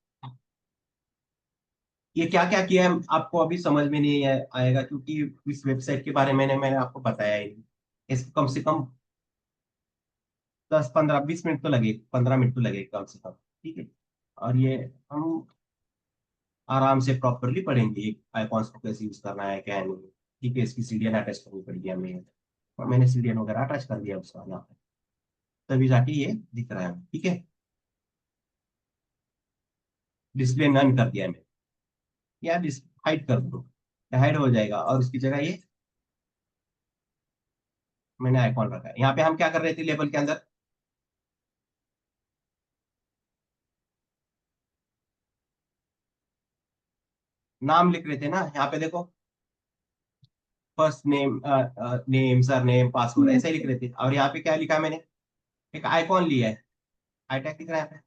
ये क्या क्या किया है आपको अभी समझ में नहीं आएगा, क्योंकि इस वेबसाइट के बारे में मैंने आपको बताया ही नहीं। इसको कम से कम 10 15 20 मिनट तो लगे, 15 मिनट तो लगे कम से कम। ठीक है, और ये हम आराम से प्रॉपरली पढ़ेंगे आइकॉन्स को कैसे यूज करना है क्या नहीं। ठीक है, इसकी सीडीएन अटैच करनी पड़ेगी हमें, और मैंने सीडीएन वगैरह अटैच कर दिया उसका यहाँ पे, तभी जाके ये दिख रहा है। ठीक है, डिस्प्ले नन कर दिया मैंने, या हाइड कर दो, हाइड हो जाएगा, और उसकी जगह ये मैंने आइकॉन रखा है। यहाँ पे हम क्या कर रहे थे लेबल के अंदर, नाम लिख रहे थे ना। यहाँ पे देखो, first name, name, sir name, password, Yes. ऐसे ही लिख रहे थे। और यहाँ पे क्या लिखा है मैंने, एक आइकॉन लिया है, आई टैग दिख रहा है यहाँ पे,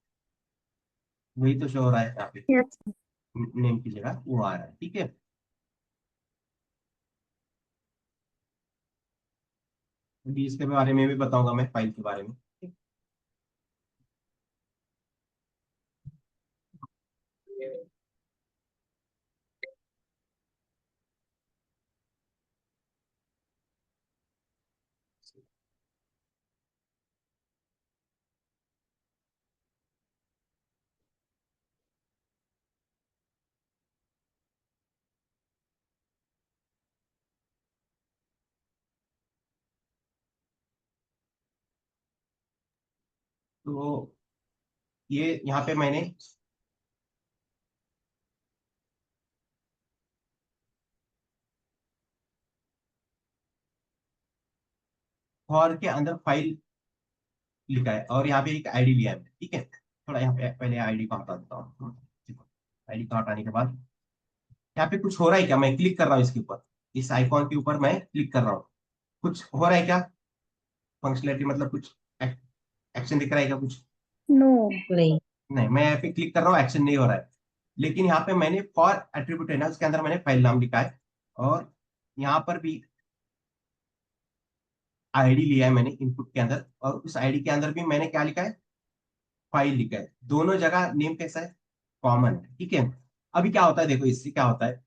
वही तो शो हो रहा है यहाँ पे, Yes. नेम की जगह वो आ रहा है। ठीक है, अभी इसके बारे में भी बताऊंगा मैं, फाइल के बारे में। तो ये यहाँ पे मैंने फॉर के अंदर फाइल लिखा है, और यहाँ पे एक आईडी लिया है। ठीक है, थोड़ा यहाँ पे पहले आईडी को हटा देता हूँ। आईडी को हटाने के बाद यहाँ पे कुछ हो रहा है क्या, मैं क्लिक कर रहा हूँ इसके ऊपर, इस आइकॉन के ऊपर मैं क्लिक कर रहा हूँ, कुछ हो रहा है क्या, फंक्शनलिटी मतलब कुछ एक्शन दिख रहा है क्या कुछ? नो। नहीं। नहीं, मैं यहाँ पे क्लिक कर रहा हूँ, एक्शन नहीं हो रहा है। लेकिन यहाँ पे मैंने फॉर एट्रीब्यूट है ना, उसके अंदर मैंने फाइल नाम लिखा है, और यहाँ पर भी आईडी लिया है मैंने इनपुट के अंदर, और उस आईडी के अंदर भी मैंने क्या लिखा है, फाइल लिखा है। दोनों जगह नेम कैसा है, कॉमन है, ठीक है। अभी क्या होता है, देखो इससे क्या होता है,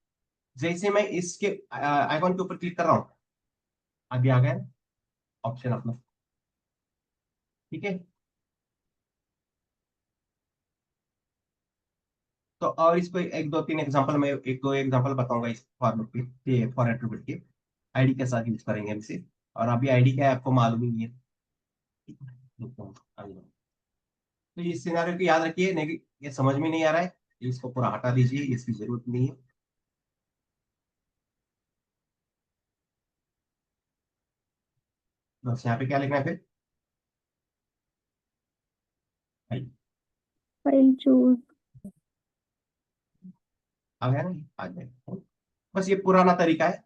जैसे मैं इसके आइकॉन के ऊपर क्लिक कर रहा हूँ, अभी आ गया ऑप्शन अपना, ठीक है। तो और इसको एक दो तीन एग्जांपल, मैं एक दो एग्जांपल बताऊंगा इस फॉर्मेट के, फॉर एट्रीब्यूट के आईडी के साथ यूज करेंगे हम इसे। और अभी आईडी क्या है आपको मालूम ही नहीं है, ठीक है? आगे बढ़ो। तो ये सिनारियो को याद रखिए, नहीं ये समझ में नहीं आ रहा है, इसको पूरा हटा दीजिए, इसकी जरूरत नहीं है। बस यहाँ पे क्या लिखना है फिर, फाइल। File choose. आ गया ना, आ गया। बस ये पुराना तरीका है,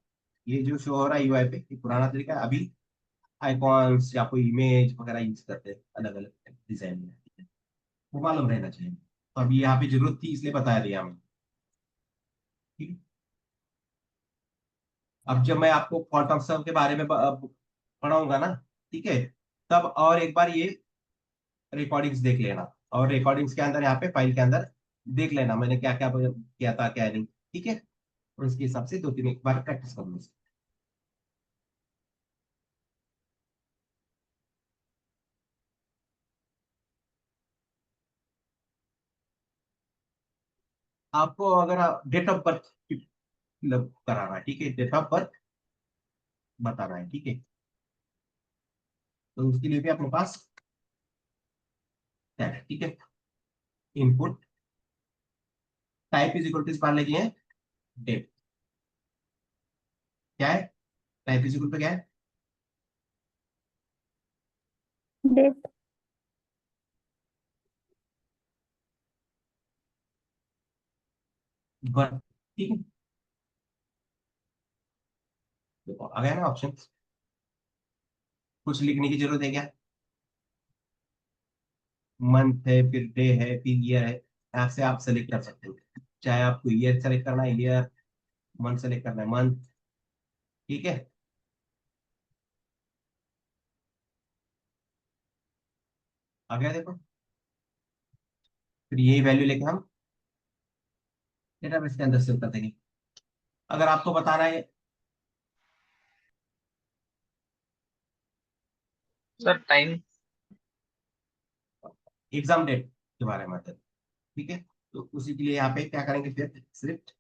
ये जो शो हो रहा है यूआई पे, ये पुराना तरीका है। अभी आइकॉन्स या कोई इमेज वगैरह यूज करते हैं अलग अलग डिजाइन में, वो मालूम रहना चाहिए। तो अभी यहाँ पे जरूरत थी इसलिए बताया दिया हमें, ठीक है। अब जब मैं आपको क्वांटम सर्व के बारे में पढ़ाऊंगा ना, ठीक है, तब और एक बार ये रिकॉर्डिंग्स देख लेना, और रिकॉर्डिंग्स के अंदर यहाँ पे फाइल के अंदर देख लेना मैंने क्या क्या किया था क्या नहीं, ठीक है। और उसके हिसाब से दो तीन एक बार प्रैक्टिस कर लो। आपको अगर डेट ऑफ बर्थ फिलअप कराना है, ठीक है, डेट ऑफ बर्थ बताना है, ठीक है। तो उसके लिए भी अपने पास क्या है, ठीक है, input type is equal to, इस बार लेके हैं डेट, क्या है, टाइप इज इक्वल टू क्या है, डेट। बर्थ, ठीक है। देखो आ गया ना ऑप्शन, कुछ लिखने की जरूरत है क्या, मंथ है, फिर डे है, फिर ईयर है, यहाँ से आप सेलेक्ट कर सकते हो। चाहे आपको ईयर सेलेक्ट करना है ईयर, मंथ सेलेक्ट करना है मंथ, ठीक है। आ गया देखो, फिर यही वैल्यू लेके हम डेटाबेस के अंदर सेव कर देंगे। अगर आपको बताना है सर टाइम। एग्जाम डेट के बारे में, मतलब ठीक है, तो उसी के लिए यहाँ पे क्या करेंगे, फिर सिर्फ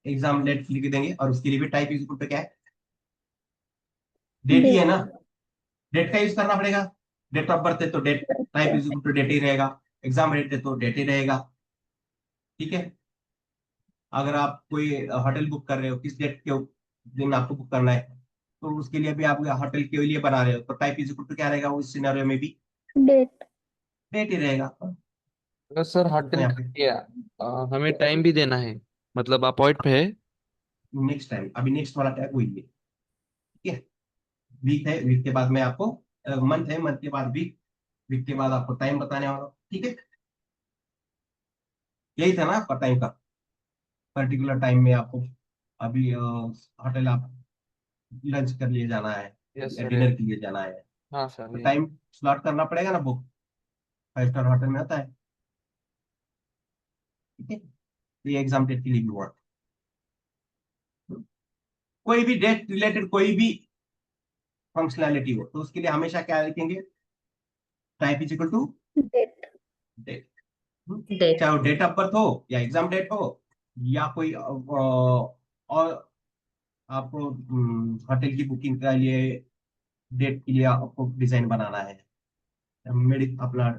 एग्जाम डेट लिख देंगे, और उसके लिए भी टाइप इज इक्वल टू क्या है, डेट ही है डेट। ना, डेट का यूज करना पड़ेगा। डेट ऑफ बर्थ है तो date, type is equal to date ही रहेगा। एग्जाम डेट है तो डेट ही रहेगा, ठीक है। अगर आप कोई होटल बुक कर रहे हो, किस डेट के दिन आपको बुक करना है, तो उसके लिए भी आप होटल के लिए बना रहे हो, तो टाइप इज इक्वल टू क्या रहेगा, उस सिनेरियो में भी डेट। डेट ही रहेगा। अगर सर तो होटल यहाँ का पे क्या, हमें टाइम भी देना है, मतलब अपॉइंट पे है। नेक्स्ट टाइम, अभी नेक्स्ट वाला टैग वही है, ठीक है। वीक है, वीक के बाद में आपको मंथ है, मंथ के बाद वीक, वीक के बाद आपको टाइम बताने वाला हूं, ठीक है। यही था ना आपका टाइम का, पर्टिकुलर टाइम में आपको अभी होटल आप लंच कर लिए जाना है यस या सर, डिनर के लिए जाना है, हाँ सर, तो ये टाइम स्लॉट करना पड़ेगा ना बुक, 5 स्टार होटल में होता है, ठीक है। तो ये एग्जाम डेट के लिए भी हुआ। कोई भी डेट रिलेटेड कोई भी फंक्शनैलिटी हो तो उसके लिए हमेशा क्या लिखेंगे, type is equal to date. Date, date. चाहे वो डेट ऑफ बर्थ हो या एग्जाम डेट हो, या कोई और आपको होटल की बुकिंग के लिए डेट के लिए आपको डिजाइन बनाना है, मेडिक अपना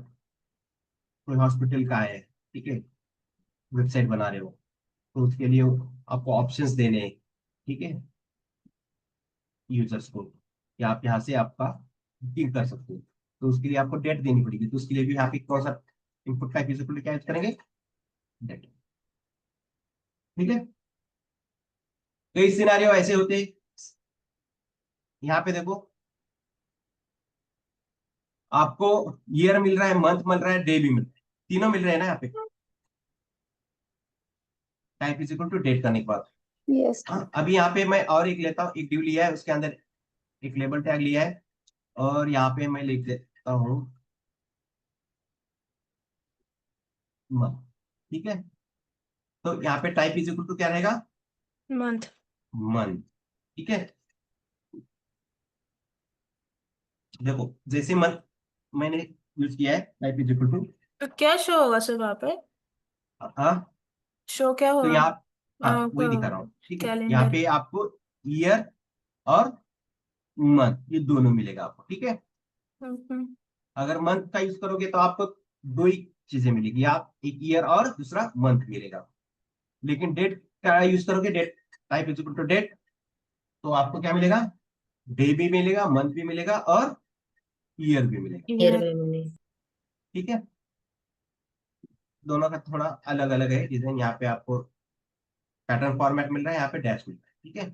कोई हॉस्पिटल का है, ठीक है, वेबसाइट बना रहे हो, तो उसके लिए आपको ऑप्शंस देने हैं, ठीक है, यूजर्स को कि आप यहाँ से आपका बुकिंग कर सकते हो, तो उसके लिए आपको डेट देनी पड़ेगी। तो उसके लिए भी यहाँ पे कौन सा इनपुट टाइप यूजर को क्या यूज करेंगे, डेट, ठीक है। कई सिनारियो ऐसे होते हैं, यहाँ पे देखो आपको ईयर मिल रहा है, मंथ मिल रहा है, डे भी मिल रहा है, तीनों मिल रहे हैं ना यहाँ पे। Type is equal to date करने के बाद Yes. हाँ, अभी यहाँ पे मैं और एक लेता हूँ, एक ड्यू लिया है, उसके अंदर एक लेबल टैग लिया है, और यहाँ पे मैं लिख देता हूँ month, ठीक है। तो यहाँ पे टाइप इज इक्वल टू क्या रहेगा, मंथ। मंथ, ठीक है। देखो जैसे मंथ मैंने यूज किया है, टाइप इज इक्वल टू तो क्या शो होगा सर वहाँ पे? हाँ, शो क्या तो होगा? यहाँ हाँ वही दिखा रहा हूँ, ठीक है। यहाँ कैलेंडर। पे आपको ईयर और मंथ ये दोनों मिलेगा आपको, ठीक है। अगर मंथ का यूज करोगे तो आपको दो ही चीजें मिलेगी, आप एक ईयर और दूसरा मंथ मिलेगा। लेकिन डेट का यूज करोगे, date type is equal to date, तो आपको क्या मिलेगा, डे भी मिलेगा, मंथ भी मिलेगा और ईयर भी मिलेगा, ईयर में मिले। ठीक है। दोनों का थोड़ा अलग अलग है डिजाइन, यहाँ पे आपको पैटर्न फॉर्मेट मिल रहा है, यहाँ पे डैश मिल रहा है, ठीक है।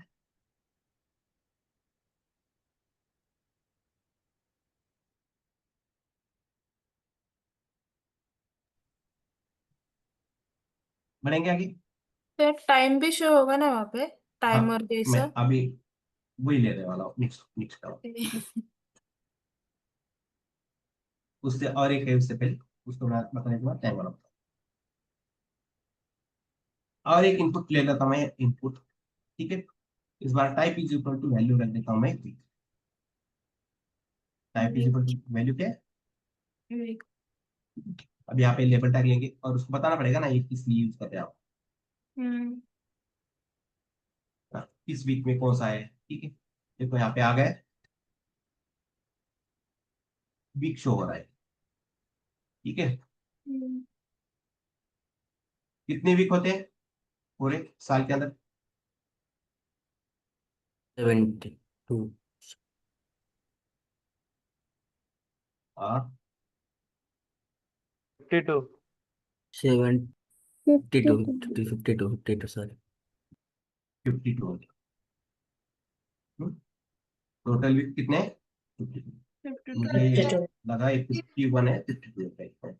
बढ़ेंगे आगे। तो टाइम भी शो होगा ना वहाँ पे, टाइमर हाँ मैं जैसा? अभी वही लेने वाला हूँ, नेक्स्ट नेक्स्ट का उससे और एक है, उससे पहले उसको मैं बताने के बाद टाइम वाला बताऊँ। और एक इनपुट ले लेता हूँ मैं, इनपुट, ठीक है। इस बार type is equal to value रख देता हूँ मैं, type is equal to value क्या है। अब यहाँ पे लेबल टैग लेंगे और उसको बताना पड़ेगा ना ये किस लिए यूज करते हैं आप, किस वीक में कौन सा है, ठीक है। देखो यहाँ पे आ गए, वीक शो हो रहा है, ठीक है। कितने वीक होते हैं पूरे साल के अंदर, 72 हाँ 52 72 52. 52 सॉरी 52 होते हैं। टोटल वीक कितने हैं? 52। मुझे 52। लगा 51 है, 52 है,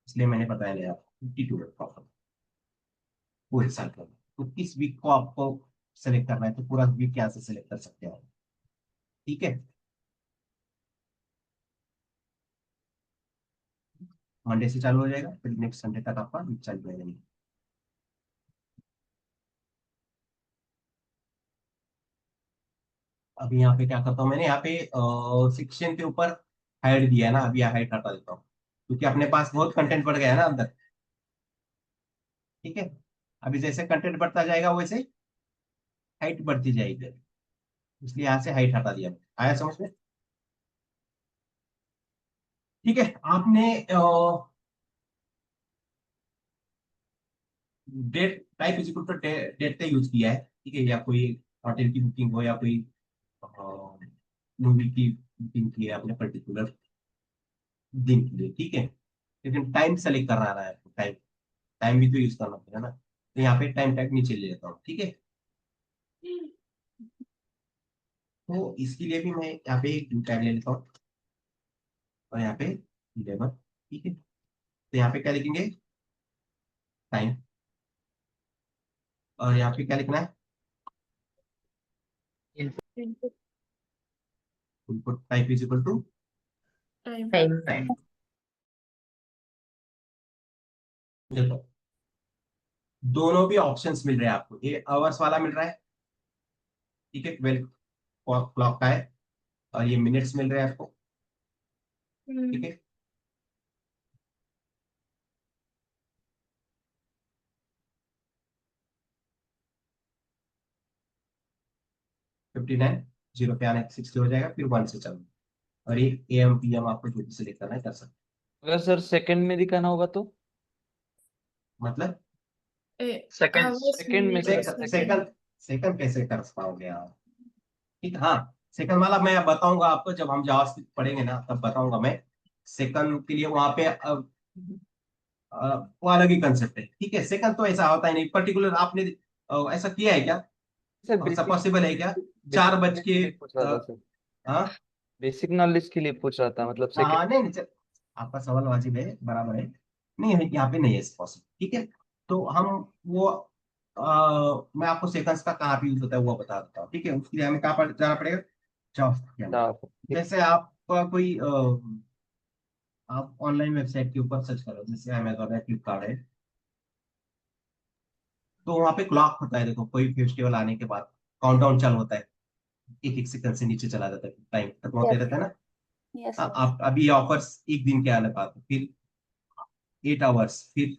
इसलिए मैंने बताया नहीं आपको, 52 है प्रॉपर पूरे साल का। तो किस वीक को आपको सेलेक्ट करना है, तो पूरा वीक यहाँ से सेलेक्ट कर सकते हैं, ठीक है। मंडे से चालू हो जाएगा, फिर नेक्स्ट संडे तक आपका वीक चालू हो जाएगा। अभी यहाँ पे क्या करता हूँ मैंने, यहाँ पे सेक्शन के ऊपर हाइड दिया है ना, अभी हाइड हटा देता हूँ, क्योंकि अपने पास बहुत कंटेंट बढ़ गया है ना अंदर, ठीक है। अभी जैसे कंटेंट बढ़ता जाएगा वैसे हाइट बढ़ती जाएगी, इसलिए यहाँ से हाइट हटा दिया, आया समझ में, ठीक है। आपने date type is equal to date का यूज किया है, ठीक है, या कोई होटल की बुकिंग हो या कोई मूवी की बुकिंग की है अपने पर्टिकुलर दिन के लिए, ठीक है। लेकिन टाइम सेलेक्ट करना रहा है, टाइम टाइम भी तो यूज करना पड़ेगा ना, तो यहाँ पे टाइम टैग नीचे ले लेता हूँ, ठीक है। तो इसके लिए भी मैं यहाँ पे एक टैग ले लेता हूँ, और यहाँ पे 11, ठीक है। तो यहाँ पे क्या लिखेंगे, टाइम, और यहाँ पे क्या लिखना है, input type is equal to time. Time. Time. देखो दोनों भी ऑप्शंस मिल रहे हैं आपको, ये आवर्स वाला मिल रहा है, ठीक है, 12 क्लॉक का है, और ये मिनट्स मिल रहे हैं आपको, ठीक है। $59 जीरो पे आने 60 हो जाएगा, फिर 1 से चालू, और ये AM PM आपको जो भी सिलेक्ट करना है कर सकते अगर सर सेकंड में दिखाना होगा तो हैं। मतलब सेकंड। सेकंड में सर सेकंड सेकंड कैसे कर पाओगे आप, ठीक है। हाँ सेकंड वाला मैं बताऊंगा आपको, जब हम जावास्क्रिप्ट पढ़ेंगे ना तब बताऊंगा मैं। सेकंड के लिए वहां पे वो अलग ही कंसेप्ट है, ठीक है। सेकंड तो ऐसा होता है नहीं पर्टिकुलर, आपने ऐसा किया है क्या, सर ऐसा बेसिक पॉसिबल है क्या, 4 बज के पूछ रहा था सर। हाँ बेसिक नॉलेज के लिए पूछ रहा था, मतलब हाँ सेकंड। नहीं नहीं आपका सवाल वाजिब है, बराबर है। नहीं है, यहाँ पे नहीं है पॉसिबल, ठीक है। तो हम वो मैं आपको सेकंड्स का कहाँ पे यूज होता है वो बता देता हूँ, ठीक है। उसके लिए हमें कहाँ पर जाना पड़ेगा, जावास्क्रिप्ट के अंदर। ठीक। जैसे आपका कोई आप ऑनलाइन वेबसाइट के ऊपर सर्च करो, जैसे अमेजोन है, फ्लिपकार्ट है, तो वहाँ पे क्लॉक होता है। देखो कोई फेस्टिवल आने के बाद काउंटडाउन चालू होता है, एक एक सेकंड से नीचे चला जाता है, टाइम खत्म होते Yes. रहता है ना। Yes. आप अभी ये ऑफर्स एक दिन के आने बाद, फिर 8 आवर्स, फिर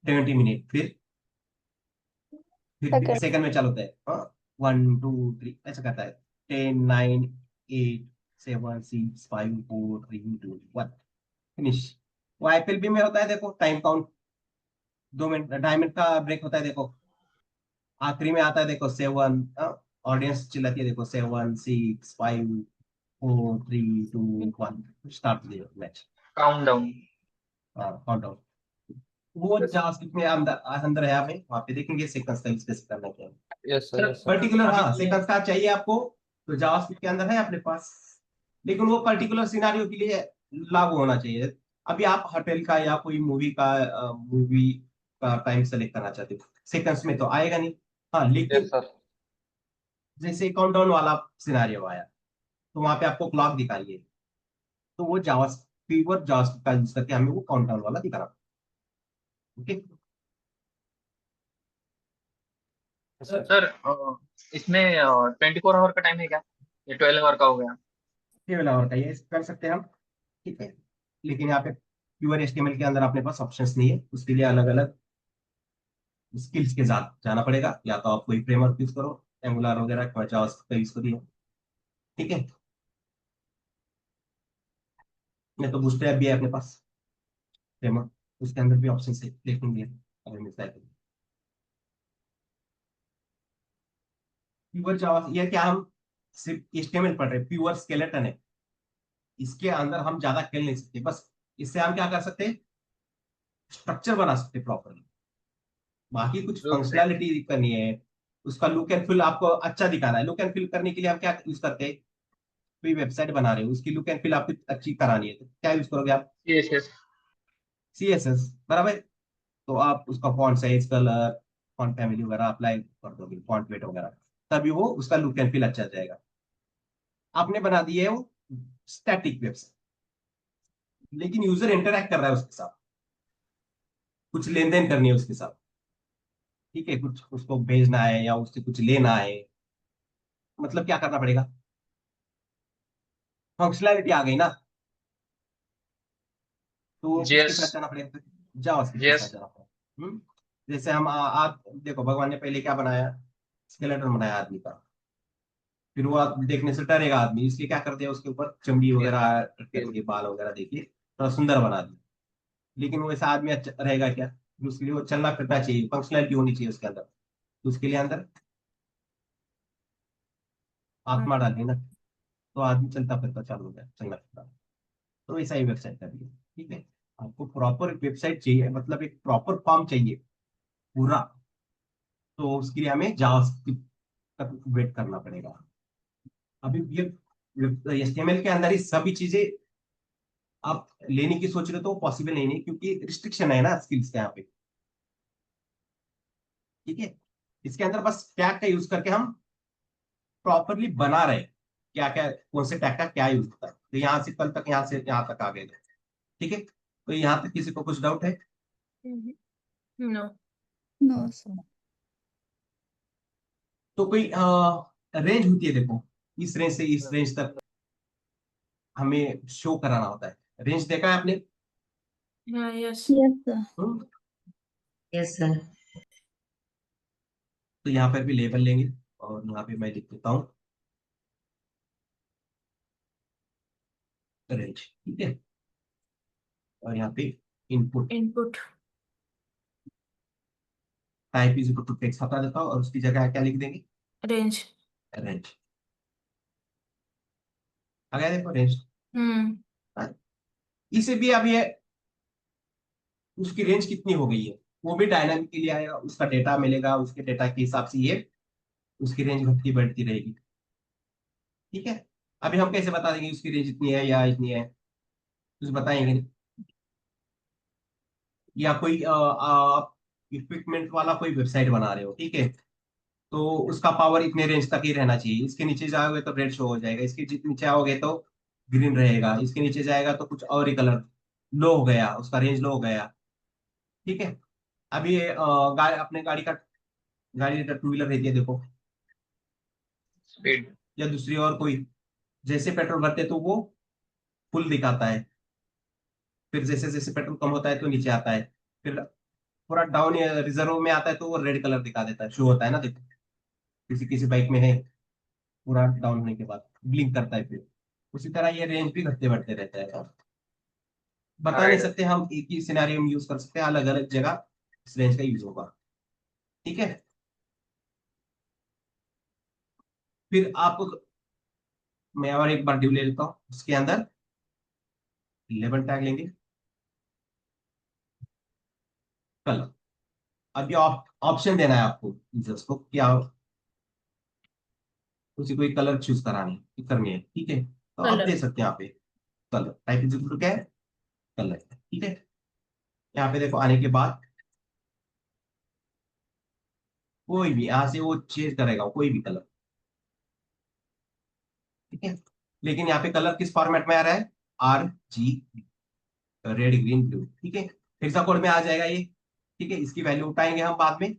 70 मिनट, फिर Second. सेकंड में चालू होता है। 1 2 3 ऐसा करता है। 10 9 8 7 6 5 4 3 2 1 फिनिश। वो आईपीएलबी में होता है, देखो टाइम काउंट 2 मिनट, 2.5 मिनट का ब्रेक होता है, देखो आखिरी में आता है, देखो 7, ऑडियंस चिल्लाती है, देखो 7 6 5 4 3 2 1 स्टार्ट मैच। काउंटडाउन। काउंटडाउन वो जावास्क्रिप्ट में अंदर अंदर है, आप वहाँ पे देखेंगे सेकंड्स का यूज कैसे करना क्या है। Yes sir, sir yes sir. Particular हाँ अभी सेकंड्स का चाहिए आपको, तो जावास्क्रिप्ट के अंदर है अपने पास, लेकिन वो पर्टिकुलर सिनारियो के लिए लागू होना चाहिए। अभी आप होटल का या कोई मूवी का टाइम सेलेक्ट करना चाहते हो, सेकंड्स में तो आएगा नहीं। हाँ यस लेकिन सर। जैसे काउंटडाउन वाला सिनारियो आया, तो वहां पे आपको क्लॉक दिखाइए, तो वो जावास्क्रिप्ट का यूज करके हमें वो काउंटडाउन वाला दिखाना। ओके। सर इसमें 24 आवर का टाइम है क्या, ये 12 आवर का हो गया? केवल और का ये कर सकते हैं हम, ठीक है। लेकिन यहाँ पे प्योर एचटीएमएल के अंदर अपने पास ऑप्शंस नहीं है, उसके लिए अलग अलग स्किल्स के साथ जाना पड़ेगा। या तो आप कोई फ्रेमवर्क यूज करो, एंगुलर वगैरह का जावास्क्रिप्ट का यूज करिए, ठीक है। नहीं तो बूटस्ट्रैप भी है अपने पास फ्रेमवर्क, उसके अंदर भी ऑप्शन है, देखेंगे अगर मिलता है तो। प्योर जावा ये क्या, हम सिर्फ एचटीएमएल पढ़ रहे हैं, प्योर स्केलेटन है, इसके अंदर हम ज्यादा खेल नहीं सकते। बस इससे हम क्या कर सकते हैं, स्ट्रक्चर बना सकते प्रॉपरली, बाकी कुछ फंक्शनैलिटी करनी है। उसका लुक एंड फील आपको अच्छा दिखाना है। लुक एंड फील करने के लिए हम क्या यूज करते हैं, कोई वेबसाइट बना रहे हो, उसकी लुक एंड फील आपको अच्छी करानी है, तो क्या यूज करोगे आप, यस। सीएसएस, बराबर। तो आप उसका font size, colour, font family वगैरह अप्लाई कर दोगे, फॉन्ट वेट वगैरह, तभी वो उसका लुक एंड फील अच्छा जाएगा। आपने बना दी है वो स्टैटिक वेबसाइट, लेकिन यूजर इंटरैक्ट कर रहा है उसके साथ, कुछ लेन देन करनी है उसके साथ, ठीक है, कुछ उसको भेजना है या उससे कुछ लेना है, मतलब क्या करना पड़ेगा, फंक्शनैलिटी आ गई ना, तो किसके जेएस। साथ जाना पड़ेगा, जावास्क्रिप्ट के साथ जेएस। जाना पड़ेगा। जैसे हम देखो भगवान ने पहले क्या बनाया, स्केलेटन बनाया आदमी का, फिर वो देखने से डरेगा आदमी, इसलिए क्या कर दिया, उसके ऊपर चमड़ी वगैरह करके बाल वगैरह देखिए थोड़ा सुंदर बना दिया। लेकिन वो ऐसा आदमी अच्छा रहेगा क्या, उसके लिए वो चलना फिरना चाहिए, फंक्शनैलिटी होनी चाहिए उसके अंदर, तो उसके लिए अंदर आत्मा डालनी ना, तो आदमी चलता फिरता चालू हो जाए, चलना फिरता। तो ऐसा ही वेबसाइट का भी है, ठीक है। आपको प्रॉपर वेबसाइट चाहिए, मतलब एक प्रॉपर फॉर्म चाहिए पूरा, तो उसके लिए हमें जावास्क्रिप्ट तक वेट करना पड़ेगा। अभी ये एचटीएमएल के अंदर ही सभी चीजें आप लेने की सोच रहे हो तो पॉसिबल नहीं है, क्योंकि रिस्ट्रिक्शन है ना स्किल्स के यहाँ पे, ठीक है। इसके अंदर बस टैग का यूज करके हम प्रॉपरली बना रहे हैं, क्या क्या कौन से टैग का क्या यूज होता है। तो यहाँ से कल तक, यहाँ से यहाँ तक आ गए, ठीक है। तो यहाँ तक किसी को कुछ डाउट है, नो। No, sir. तो कोई रेंज होती है, देखो इस रेंज से इस रेंज तक हमें शो कराना होता है। रेंज देखा है आपने, yes. Yes, sir. Hmm? Yes sir. तो यहाँ पर भी लेबल लेंगे, और यहाँ पे मैं लिख देता हूँ रेंज, ठीक है। और यहाँ पे input, input. Type is equal to text हटा देता हूँ, और उसकी जगह क्या लिख देंगे, रेंज। रेंज। आ गया देखो रेंज। इसे भी अब ये उसकी रेंज कितनी हो गई है वो भी डायनामिकली आएगा, उसका डेटा मिलेगा, उसके डेटा के हिसाब से ये उसकी रेंज घटती बढ़ती रहेगी, ठीक है। अभी हम कैसे बता देंगे उसकी रेंज इतनी है या इतनी है, कुछ बताएंगे नहीं। या कोई आप इक्विपमेंट वाला कोई वेबसाइट बना रहे हो, ठीक है, तो उसका पावर इतने रेंज तक ही रहना चाहिए, इसके नीचे जाओगे तो रेड शो हो जाएगा, इसके नीचे आओगे तो ग्रीन रहेगा, इसके नीचे जाएगा तो कुछ और ही कलर लो हो गया, उसका रेंज लो हो गया, ठीक है। अभी अपने गाड़ी टू व्हीलर रहती है देखो, स्पीड। या दूसरी और कोई, जैसे पेट्रोल भरते तो वो फुल दिखाता है, फिर जैसे जैसे पेट्रोल कम होता है तो नीचे आता है, फिर पूरा डाउन रिजर्व में आता है तो वो रेड कलर दिखा देता है, शो होता है ना, देखो किसी किसी बाइक में है, पूरा डाउन होने के बाद ब्लिंक करता है फिर। उसी तरह ये रेंज भी घटते बढ़ते रहता है, बता नहीं राइट। सकते हम, एक ही सिनेरियो में यूज कर सकते हैं, अलग अलग जगह इस रेंज का यूज होगा, ठीक है। फिर आपको मैं और एक बार ड्यू ले लेता हूँ, उसके अंदर 11 टैग लेंगे, कलर। अब ये ऑप्शन देना है आपको यूजर्स को, क्या उसी कोई कलर चूज करनी है, ठीक है, तो आप कलर। दे सकते हैं यहाँ पे colour, type is equal to क्या है, कलर, ठीक है। यहाँ पे देखो आने के बाद कोई भी यहाँ से वो चेंज करेगा, कोई भी कलर, ठीक है। लेकिन यहाँ पे कलर किस फॉर्मेट में आ रहा है, RG, रेड ग्रीन ब्लू, ठीक है, हेक्सा कोड में आ जाएगा ये, ठीक है। इसकी वैल्यू उठाएंगे हम बाद में,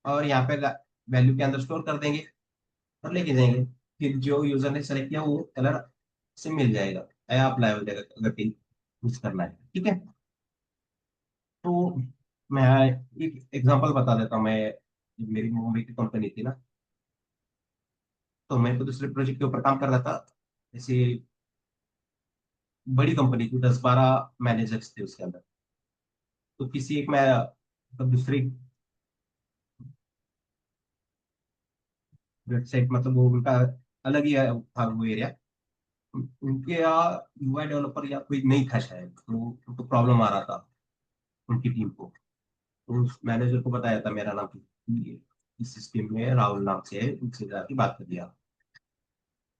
और यहाँ पे वैल्यू के अंदर स्टोर कर देंगे और लेके जाएंगे, फिर जो यूजर ने सेलेक्ट किया वो कलर से मिल जाएगा, या अप्लाई हो जाएगा अगर कहीं यूज करना है, ठीक है। तो मैं एक एग्जांपल बता देता हूँ, मैं मेरी मुंबई की कंपनी थी ना, तो मैं तो दूसरे प्रोजेक्ट के ऊपर काम कर रहा था, जैसे बड़ी कंपनी थी, 10-12 मैनेजर्स थे उसके अंदर, तो किसी एक मैं मतलब दूसरी वेबसाइट, मतलब वो उनका अलग ही था वो एरिया, उनके यहाँ UI डेवलपर या कोई नहीं था शायद, तो उनको प्रॉब्लम आ रहा था उनकी टीम को, तो उस मैनेजर को बताया था मेरा नाम, कि इस सिस्टम में राहुल नाम से है, उनसे जाके बात कर दिया,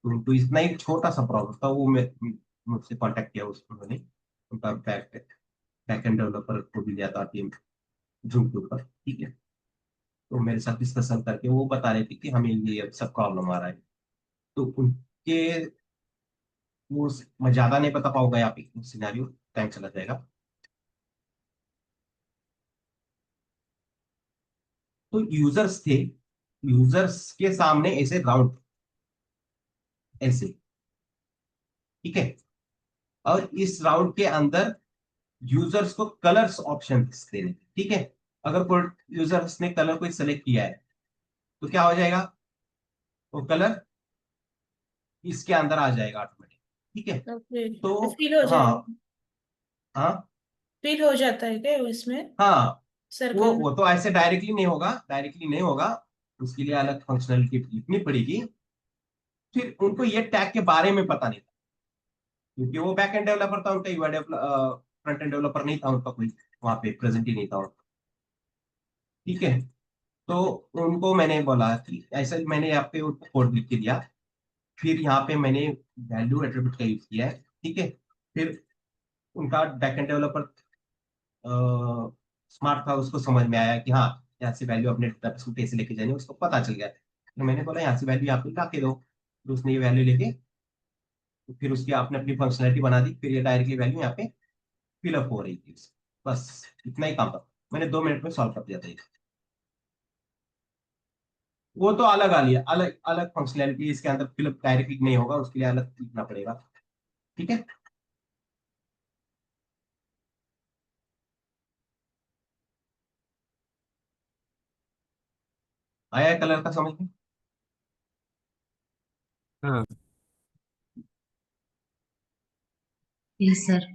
तो उनको इतना ही छोटा सा प्रॉब्लम था, वो मुझसे कांटेक्ट किया उन्होंने, उनका बैकएंड डेवलपर को भी लिया था टीम जूम के ऊपर, ठीक है। तो मेरे साथ डिस्कशन करके वो बता रहे थे कि हमें ये सब प्रॉब्लम आ रहा है, तो उनके वो मैं ज्यादा नहीं बता पाऊंगा यहाँ पे सिनेरियो, टाइम चला जाएगा। तो यूजर्स थे, यूजर्स के सामने ऐसे राउंड, ऐसे, ठीक है, और इस राउंड के अंदर यूजर्स को कलर्स ऑप्शन देने थे, ठीक है। अगर कोई यूजर्स ने कलर कोई सेलेक्ट किया है तो क्या हो जाएगा, वो कलर इसके अंदर आ जाएगा ऑटोमेटिक, ठीक है। ओके। तो फील हो हाँ, जाएगा। हाँ, फील हो जाता है क्या इसमें? हाँ, वो सर्कल। वो तो ऐसे डायरेक्टली नहीं होगा, उसके लिए अलग फंक्शनलिटी लिखनी पड़ेगी। फिर उनको ये टैग के बारे में पता नहीं था, क्योंकि वो बैक एंड डेवलपर था, उनका यूआई फ्रंट एंड डेवलपर नहीं था, उनका कोई वहां पे प्रेजेंट ही नहीं था, ठीक है। तो उनको मैंने बोला कि ऐसा, मैंने यहाँ पे कोड लिख के दिया, फिर यहाँ पे मैंने वैल्यू एट्रीब्यूट का यूज किया है, ठीक है। फिर उनका बैकएंड डेवलपर स्मार्ट था, उसको समझ में आया कि हाँ, यहाँ से वैल्यू अपने डेटाबेस को कैसे लेके जानी है, उसको पता चल गया, तो मैंने बोला यहाँ से वैल्यू यहाँ पे ला के दो, तो उसने ये वैल्यू लेके, तो फिर उसकी आपने अपनी फंक्शनलिटी बना दी, फिर ये डायरेक्टली वैल्यू यहाँ पे फिलअप हो रही थी, बस इतना ही काम था, मैंने 2 मिनट में सॉल्व कर दिया था ये। वो तो अलग आ लिया, अलग अलग फंक्शनैलिटी, इसके अंदर फिलअप डायरेक्टली नहीं होगा, उसके लिए अलग लिखना पड़ेगा, ठीक है। आया कलर का समझ में? हाँ। Yes sir.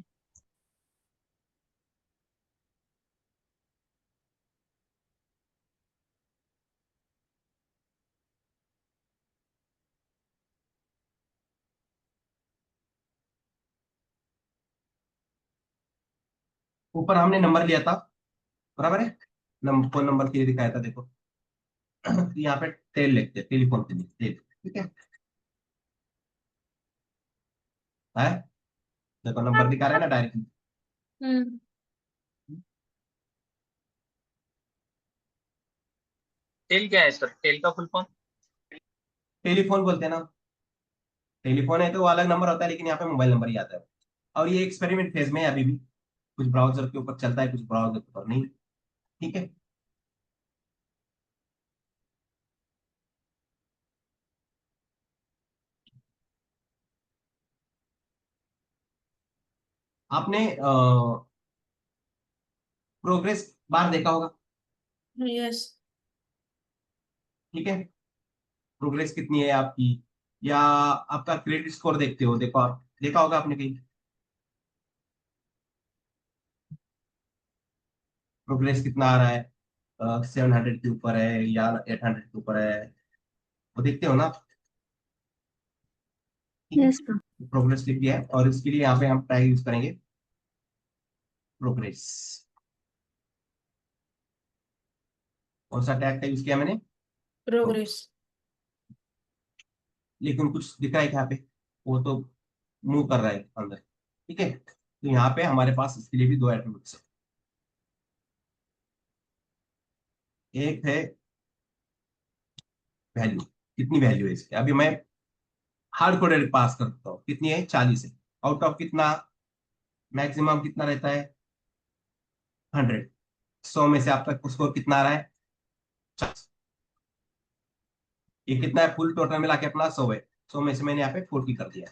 ऊपर हमने नंबर लिया था, बराबर है, फोन नंबर के लिए दिखाया था देखो। तो यहाँ पे टेल लिखते हैं, टेलीफोन के लिए टेल, ठीक है। है, देखो नंबर दिखा रहे हैं ना डायरेक्टली। हम्म टेल क्या है सर? टेल का फुल फॉर्म? टेलीफोन बोलते हैं ना, टेलीफोन है तो वो अलग नंबर होता है, लेकिन यहाँ पे मोबाइल नंबर ही आता है। और ये एक्सपेरिमेंट फेज में है अभी भी, कुछ ब्राउजर के ऊपर चलता है, कुछ ब्राउजर के ऊपर नहीं। ठीक है, आपने प्रोग्रेस बार देखा होगा। यस। ठीक है, प्रोग्रेस कितनी है आपकी, या आपका क्रेडिट स्कोर देखते हो, देखो आप देखा होगा आपने कहीं, प्रोग्रेस कितना आ रहा है, 700 के ऊपर है या 800 के ऊपर है, वो देखते हो ना। ठीक Yes, है, प्रोग्रेस लिख दिया है, और इसके लिए यहाँ पे हम टैग यूज करेंगे प्रोग्रेस। कौन सा टैग का यूज किया मैंने? प्रोग्रेस। लेकिन कुछ दिख रहा है क्या यहाँ पे, वो तो मूव कर रहा है अंदर। ठीक है, तो यहाँ पे हमारे पास इसके लिए भी दो एट्रीब्यूट्स है। एक है वैल्यू, कितनी वैल्यू है इसकी, अभी मैं हार्ड कोडेड पास करता हूँ, कितनी है 40 है, आउट ऑफ कितना, मैक्सिमम कितना रहता है 100, 100 में से आपका स्कोर कितना आ रहा है 50। ये कितना है फुल टोटल मिला के अपना 100 है, 100 में से मैंने यहाँ पे 40 कर दिया।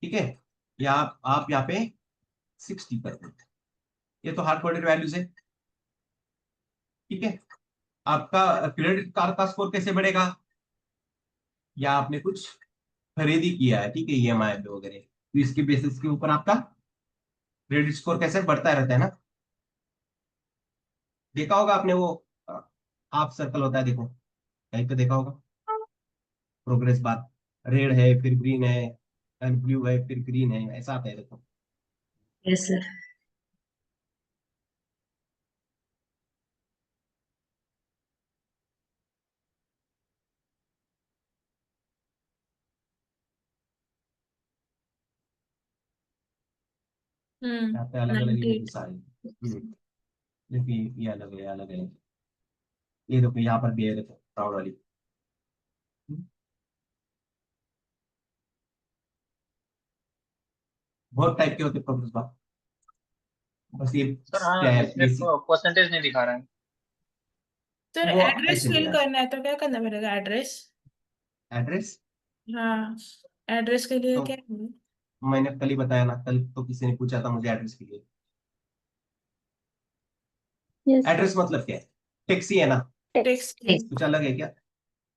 ठीक है, या आप यहाँ पे 60 कर देते, ये तो हार्ड कोडेड वैल्यूज है। ठीक है, आपका क्रेडिट कार्ड का स्कोर कैसे बढ़ेगा, या आपने कुछ खरीदी किया है, ठीक है, ईएमआई पे वगैरह, तो इसके बेसिस के ऊपर आपका क्रेडिट स्कोर कैसे बढ़ता रहता है ना। देखा होगा आपने वो हाफ सर्कल होता है, देखो कहीं तो देखा होगा, प्रोग्रेस बार, रेड है फिर ग्रीन है, एंड ब्लू है फिर ग्रीन है, ऐसा आता है देखो। Yes sir. यहाँ पे अलग अलग 98। इमेजेस आ रही है। देखिए ये अलग है, अलग है, ये देखो यहाँ पर भी है, देखो राउंड वाली। हम्म, बहुत टाइप के होते हैं प्रोग्रेस बार, बस ये सर हाँ, स्टेप इसमें बेसिक, परसेंटेज नहीं दिखा रहा है। सर वो एड्रेस ऐसे नहीं फिल है। करना है तो क्या करना पड़ेगा? एड्रेस। एड्रेस हाँ, एड्रेस के लिए तो क्या है? मैंने कल ही बताया ना, कल तो किसी ने पूछा था मुझे एड्रेस के लिए। yes, एड्रेस मतलब क्या है, टेक्स्ट ही है ना, text. टेक्स्ट। कुछ अलग है क्या?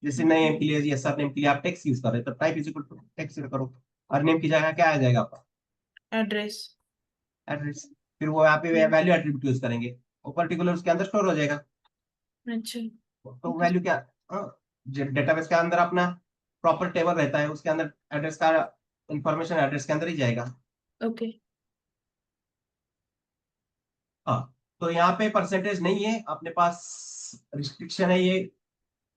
जैसे नए नेम के लिए या सर नेम के लिए आप टेक्स्ट यूज कर रहे हो, तो type is equal to text करो, और नेम की जगह क्या आ जाएगा आपका एड्रेस। एड्रेस। फिर वो यहाँ पे वैल्यू एट्रीब्यूट यूज करेंगे, वो पर्टिकुलर उसके अंदर स्टोर हो जाएगा। अच्छा। तो वैल्यू क्या, डेटाबेस के अंदर अपना प्रॉपर टेबल रहता है, उसके अंदर एड्रेस का इंफॉर्मेशन एड्रेस के अंदर ही जाएगा। ओके। हाँ, तो यहाँ पे परसेंटेज नहीं है अपने पास, रिस्ट्रिक्शन है ये,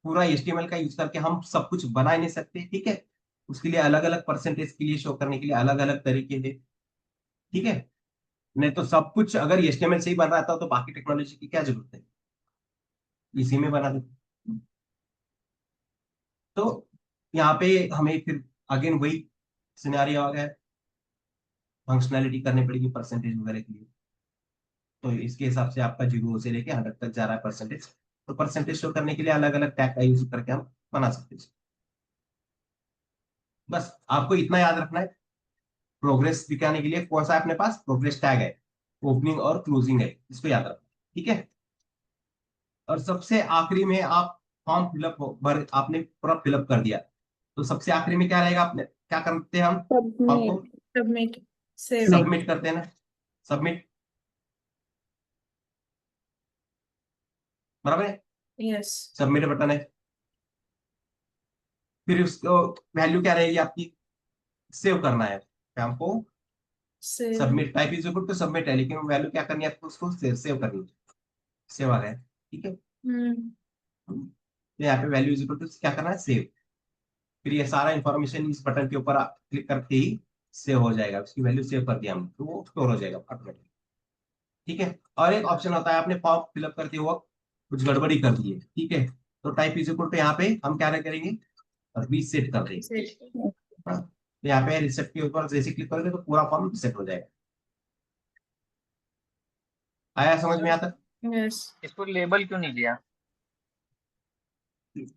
पूरा HTML का यूज करके हम सब कुछ बना ही नहीं सकते। ठीक है, उसके लिए अलग अलग परसेंटेज के लिए शो करने के लिए अलग अलग तरीके हैं। ठीक है, नहीं तो सब कुछ अगर HTML से ही बन रहा था तो बाकी टेक्नोलॉजी की क्या जरूरत है, इसी में बना दो। तो यहाँ पे हमें फिर अगेन वही सिनेरियो आ गया, फंक्शनैलिटी करनी पड़ेगी परसेंटेज वगैरह के लिए। तो इसके हिसाब से आपका 0 से लेके 100 तक जा रहा है परसेंटेज, तो परसेंटेज शो करने के लिए अलग अलग टैग का यूज करके हम बना सकते हैं। बस आपको इतना याद रखना है, प्रोग्रेस दिखाने के लिए कौन सा है अपने पास, प्रोग्रेस टैग है, ओपनिंग और क्लोजिंग है, इसको याद रखना। ठीक है, और सबसे आखिरी में आप फॉर्म फिलअप भर आपने पूरा फिलअप कर दिया, तो सबसे आखिरी में क्या रहेगा, आपने क्या करते हैं हम फॉर्म को Submit. Submit. Save. Submit. Submit करते हैं ना, सबमिट, बराबर है, यस। सबमिट बटन है। फिर उसको वैल्यू क्या रहेगी आपकी, सेव करना है हमको, save. Submit type is equal to submit है, लेकिन वैल्यू क्या करनी है आपको, उसको सेव करनी है, सेव आ गया है। ठीक है, हम्म तो यहाँ पे वैल्यू इज इक्वल टू क्या करना है, सेव। फिर ये सारा इंफॉर्मेशन इस बटन के ऊपर क्लिक करके ही सेव हो जाएगा, उसकी वैल्यू सेव कर दिया हमने तो वो स्टोर हो जाएगा ऑटोमेटिक। ठीक है। और एक ऑप्शन होता है आपने फॉर्म फिलअप करते वक्त कुछ गड़बड़ी कर दी है, ठीक है, तो टाइप इज इक्वल टू यहाँ पे हम क्या करेंगे, रीसेट कर देंगे। हाँ, तो यहाँ पे रिसेट के ऊपर जैसे क्लिक करोगे तो पूरा फॉर्म रिसेट हो जाएगा। आया समझ में आता? यस। इसको लेबल क्यों नहीं किया?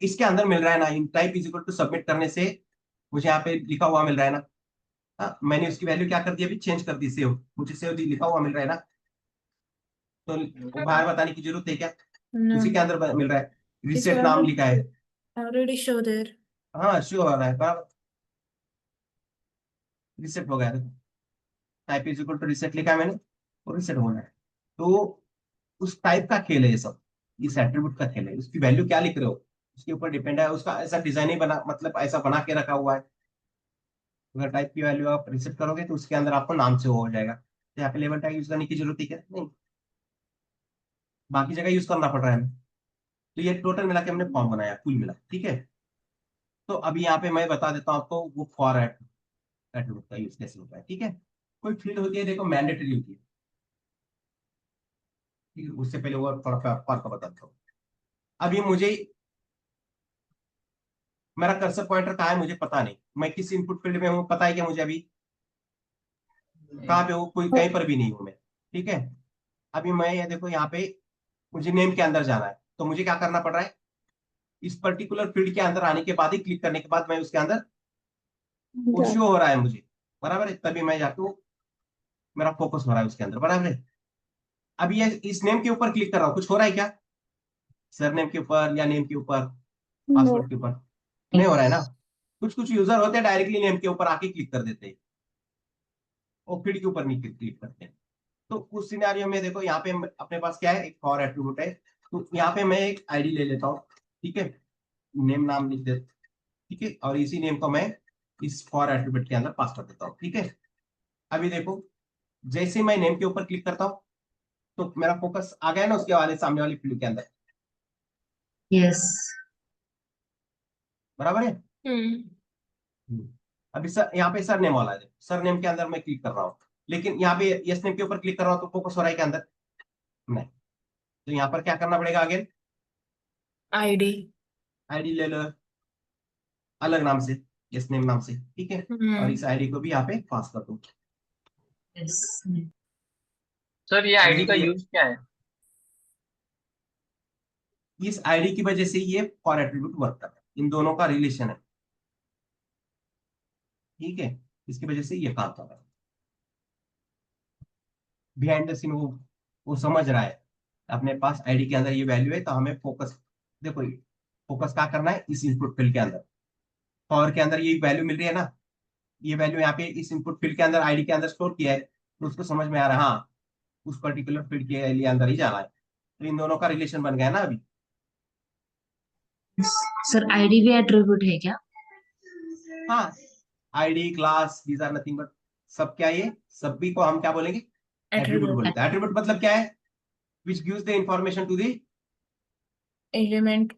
इसके अंदर मिल रहा है ना, in type is equal to submit करने से मुझे यहाँ पे लिखा हुआ मिल रहा है ना। हाँ, मैंने उसकी वैल्यू क्या कर दी, अभी चेंज कर दी, सेव, मुझे सेव लिखा हुआ मिल रहा है ना, तो वो बाहर बताने की जरूरत है क्या? नो, उसी के अंदर मिल रहा है, इट्स रिसेट नाम लिखा है। Already show there. हाँ शो हो रहा है बराबर, रिसेट हो गया, type is equal to reset लिखा है मैंने, और रिसेट होना है। तो उस टाइप का खेल है ये सब, इस एट्रीब्यूट का खेल है, उसकी वैल्यू क्या लिख रहे हो उसके ऊपर डिपेंड है, उसका ऐसा डिजाइन ही बना, मतलब ऐसा बना के रखा हुआ है। अगर टाइप की वैल्यू आप रिसेट करोगे तो उसके अंदर आपको नाम से वो हो जाएगा, तो यहाँ पे लेबल टैग यूज करने की जरूरत है क्या? नहीं, बाकी जगह यूज करना पड़ रहा है हमें। तो ये टोटल मिला के हमने फॉर्म बनाया, कुल मिला, ठीक है। तो अभी यहाँ पे मैं बता देता हूँ आपको वो फॉर एट्रीब्यूट का यूज कैसे होता है, ठीक है। कोई फील्ड होती है देखो, मैंडेटरी होती है, ठीक है, उससे पहले वो थोड़ा फर्क बताता हूँ। अभी मुझे मेरा कर्सर पॉइंटर कहाँ है मुझे पता नहीं, मैं किस इनपुट फील्ड में हूँ पता है क्या मुझे? अभी कहाँ पे हूँ, कोई कहीं पर भी नहीं हूँ मैं, ठीक है। अभी मैं ये देखो यहाँ पे मुझे नेम के अंदर जाना है, तो मुझे क्या करना पड़ रहा है, इस पर्टिकुलर फील्ड के अंदर आने के बाद ही, क्लिक करने के बाद मैं उसके अंदर वो शो हो रहा है मुझे, बराबर है, तभी मैं जाके मेरा फोकस हो रहा है उसके अंदर, बराबर है। अभी ये इस नेम के ऊपर क्लिक कर रहा हूँ, कुछ हो रहा है क्या सरनेम के ऊपर या नेम के ऊपर, नो, पासवर्ड के ऊपर? नहीं हो रहा है ना। कुछ कुछ यूजर होते हैं डायरेक्टली नेम के ऊपर आके क्लिक कर देते हैं, वो फील्ड के ऊपर नहीं क्लिक करते हैं। तो उस सिनेरियो में देखो यहाँ पे अपने पास क्या है, एक फॉर एट्रीब्यूट है, तो यहाँ पे मैं एक आईडी ले लेता हूँ, ठीक है, नेम नाम लिख देता, ठीक है, और इसी नेम को मैं इस फॉर एट्रीब्यूट के अंदर पास कर देता हूँ, ठीक है। अभी देखो जैसे मैं नेम के ऊपर क्लिक करता हूँ तो मेरा फोकस आ गया ना उसके वाले सामने वाली फील्ड के अंदर, यस बराबर है। हम्म। अभी सर यहाँ पे सर नेम वाला है, सर नेम के अंदर मैं क्लिक कर रहा हूँ, लेकिन यहाँ पे यस नेम के ऊपर क्लिक कर रहा हूँ तो फोकस हो रहा है के अंदर नहीं, तो यहाँ पर क्या करना पड़ेगा आगे, आईडी। आईडी ले लो अलग नाम से, यस नेम नाम से, ठीक है, और इस आईडी को भी यहाँ पे पास कर दो। यस सर ये आईडी मुझे का ये यूज क्या है? इस आईडी की वजह से ये फॉर एट्रीब्यूट वर्क कर रहा है, इन दोनों का रिलेशन है, ठीक है, इसकी वजह से ये काम कर रहा है। बिहाइंड द सीन वो समझ रहा है अपने पास आईडी के अंदर ये वैल्यू है, तो हमें फोकस, देखो फोकस क्या करना है इस इनपुट फील्ड के अंदर, फॉर के अंदर ये वैल्यू मिल रही है ना, ये वैल्यू यहाँ पे इस इनपुट फील्ड के अंदर आईडी के अंदर स्टोर किया है, तो उसको समझ में आ रहा है हाँ उस पर्टिकुलर फील्ड के लिए अंदर ही जाना है, तो इन दोनों का रिलेशन बन गया ना अभी। सर आईडी भी एट्रीब्यूट है क्या? हाँ, ID class these are nothing but, सब क्या, ये सभी को हम क्या बोलेंगे, एट्रीब्यूट एट्रीब्यूट। बोलते हैं। एट्रीब्यूट मतलब क्या है, which gives the information to the element.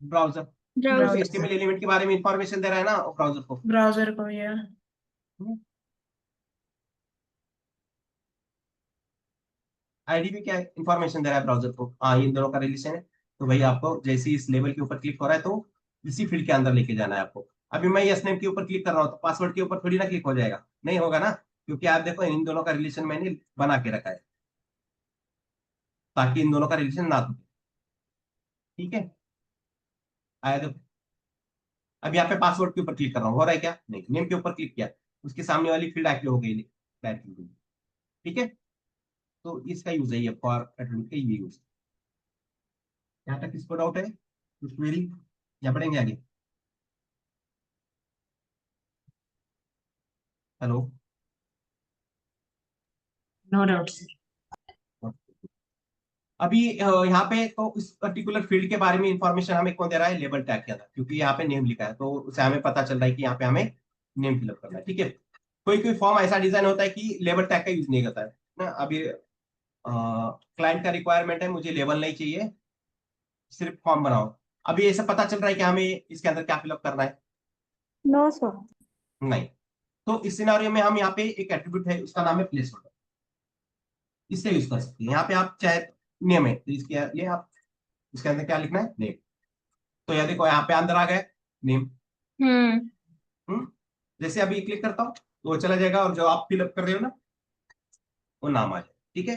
Browser, उस HTML एलिमेंट के बारे में इंफॉर्मेशन दे रहा है ना ब्राउजर को। ब्राउजर को, या आईडी भी क्या है, इंफॉर्मेशन दे रहा है ब्राउजर को, हाँ इन दोनों का रिलेशन है। तो भाई आपको जैसे ही इस लेवल के ऊपर क्लिक हो रहा है तो इसी फील्ड के अंदर लेके जाना है आपको। अभी मैं यस नेम के ऊपर क्लिक कर रहा हूँ तो पासवर्ड के ऊपर थोड़ी ना क्लिक हो जाएगा, नहीं होगा ना, क्योंकि आप देखो इन दोनों का रिलेशन मैंने बना के रखा है ताकि इन दोनों का रिलेशन ना टूटे, ठीक है। आया देखो, अब यहाँ पे पासवर्ड के ऊपर क्लिक कर रहा हूँ, हो रहा है क्या? नहीं, नेम के ऊपर क्लिक किया, उसके सामने वाली फील्ड एक्टिव हो गई, ठीक है। तो इसका यूज है ये फॉर एट्रीब्यूट का, ये यूज। यहाँ तक किसको डाउट है, कुछ क्वेरी या पढ़ेंगे आगे? Hello, no doubt sir. अभी यहाँ पे तो इस पर्टिकुलर फील्ड के बारे में इंफॉर्मेशन हमें कौन दे रहा है, लेबल टैग के अंदर, क्योंकि यहाँ पे नेम लिखा है तो उसे हमें पता चल रहा है कि यहाँ पे हमें नेम फिलअप करना है, ठीक है। कोई कोई फॉर्म ऐसा डिजाइन होता है कि लेबल टैग का यूज नहीं करता है ना। अभी क्लाइंट का रिक्वायरमेंट है मुझे लेबल नहीं चाहिए, सिर्फ फॉर्म बनाओ, अभी ऐसा पता चल रहा है कि हमें इसके अंदर क्या फिलअप करना है? No sir. नहीं, तो इस सिनारियो में हम यहाँ पे एक एट्रीब्यूट है, उसका नाम है प्लेस होल्डर, इससे यूज कर सकते हैं। यहाँ पे आप चाहे नेम है तो इसके लिए आप इसके अंदर क्या लिखना है, नेम। तो यह देखो यहाँ पे अंदर आ गए नेम। हम्म जैसे अभी क्लिक करता हूँ तो वो चला जाएगा, और जो आप फिलअप कर रहे हो ना वो नाम आ जाए। ठीक है,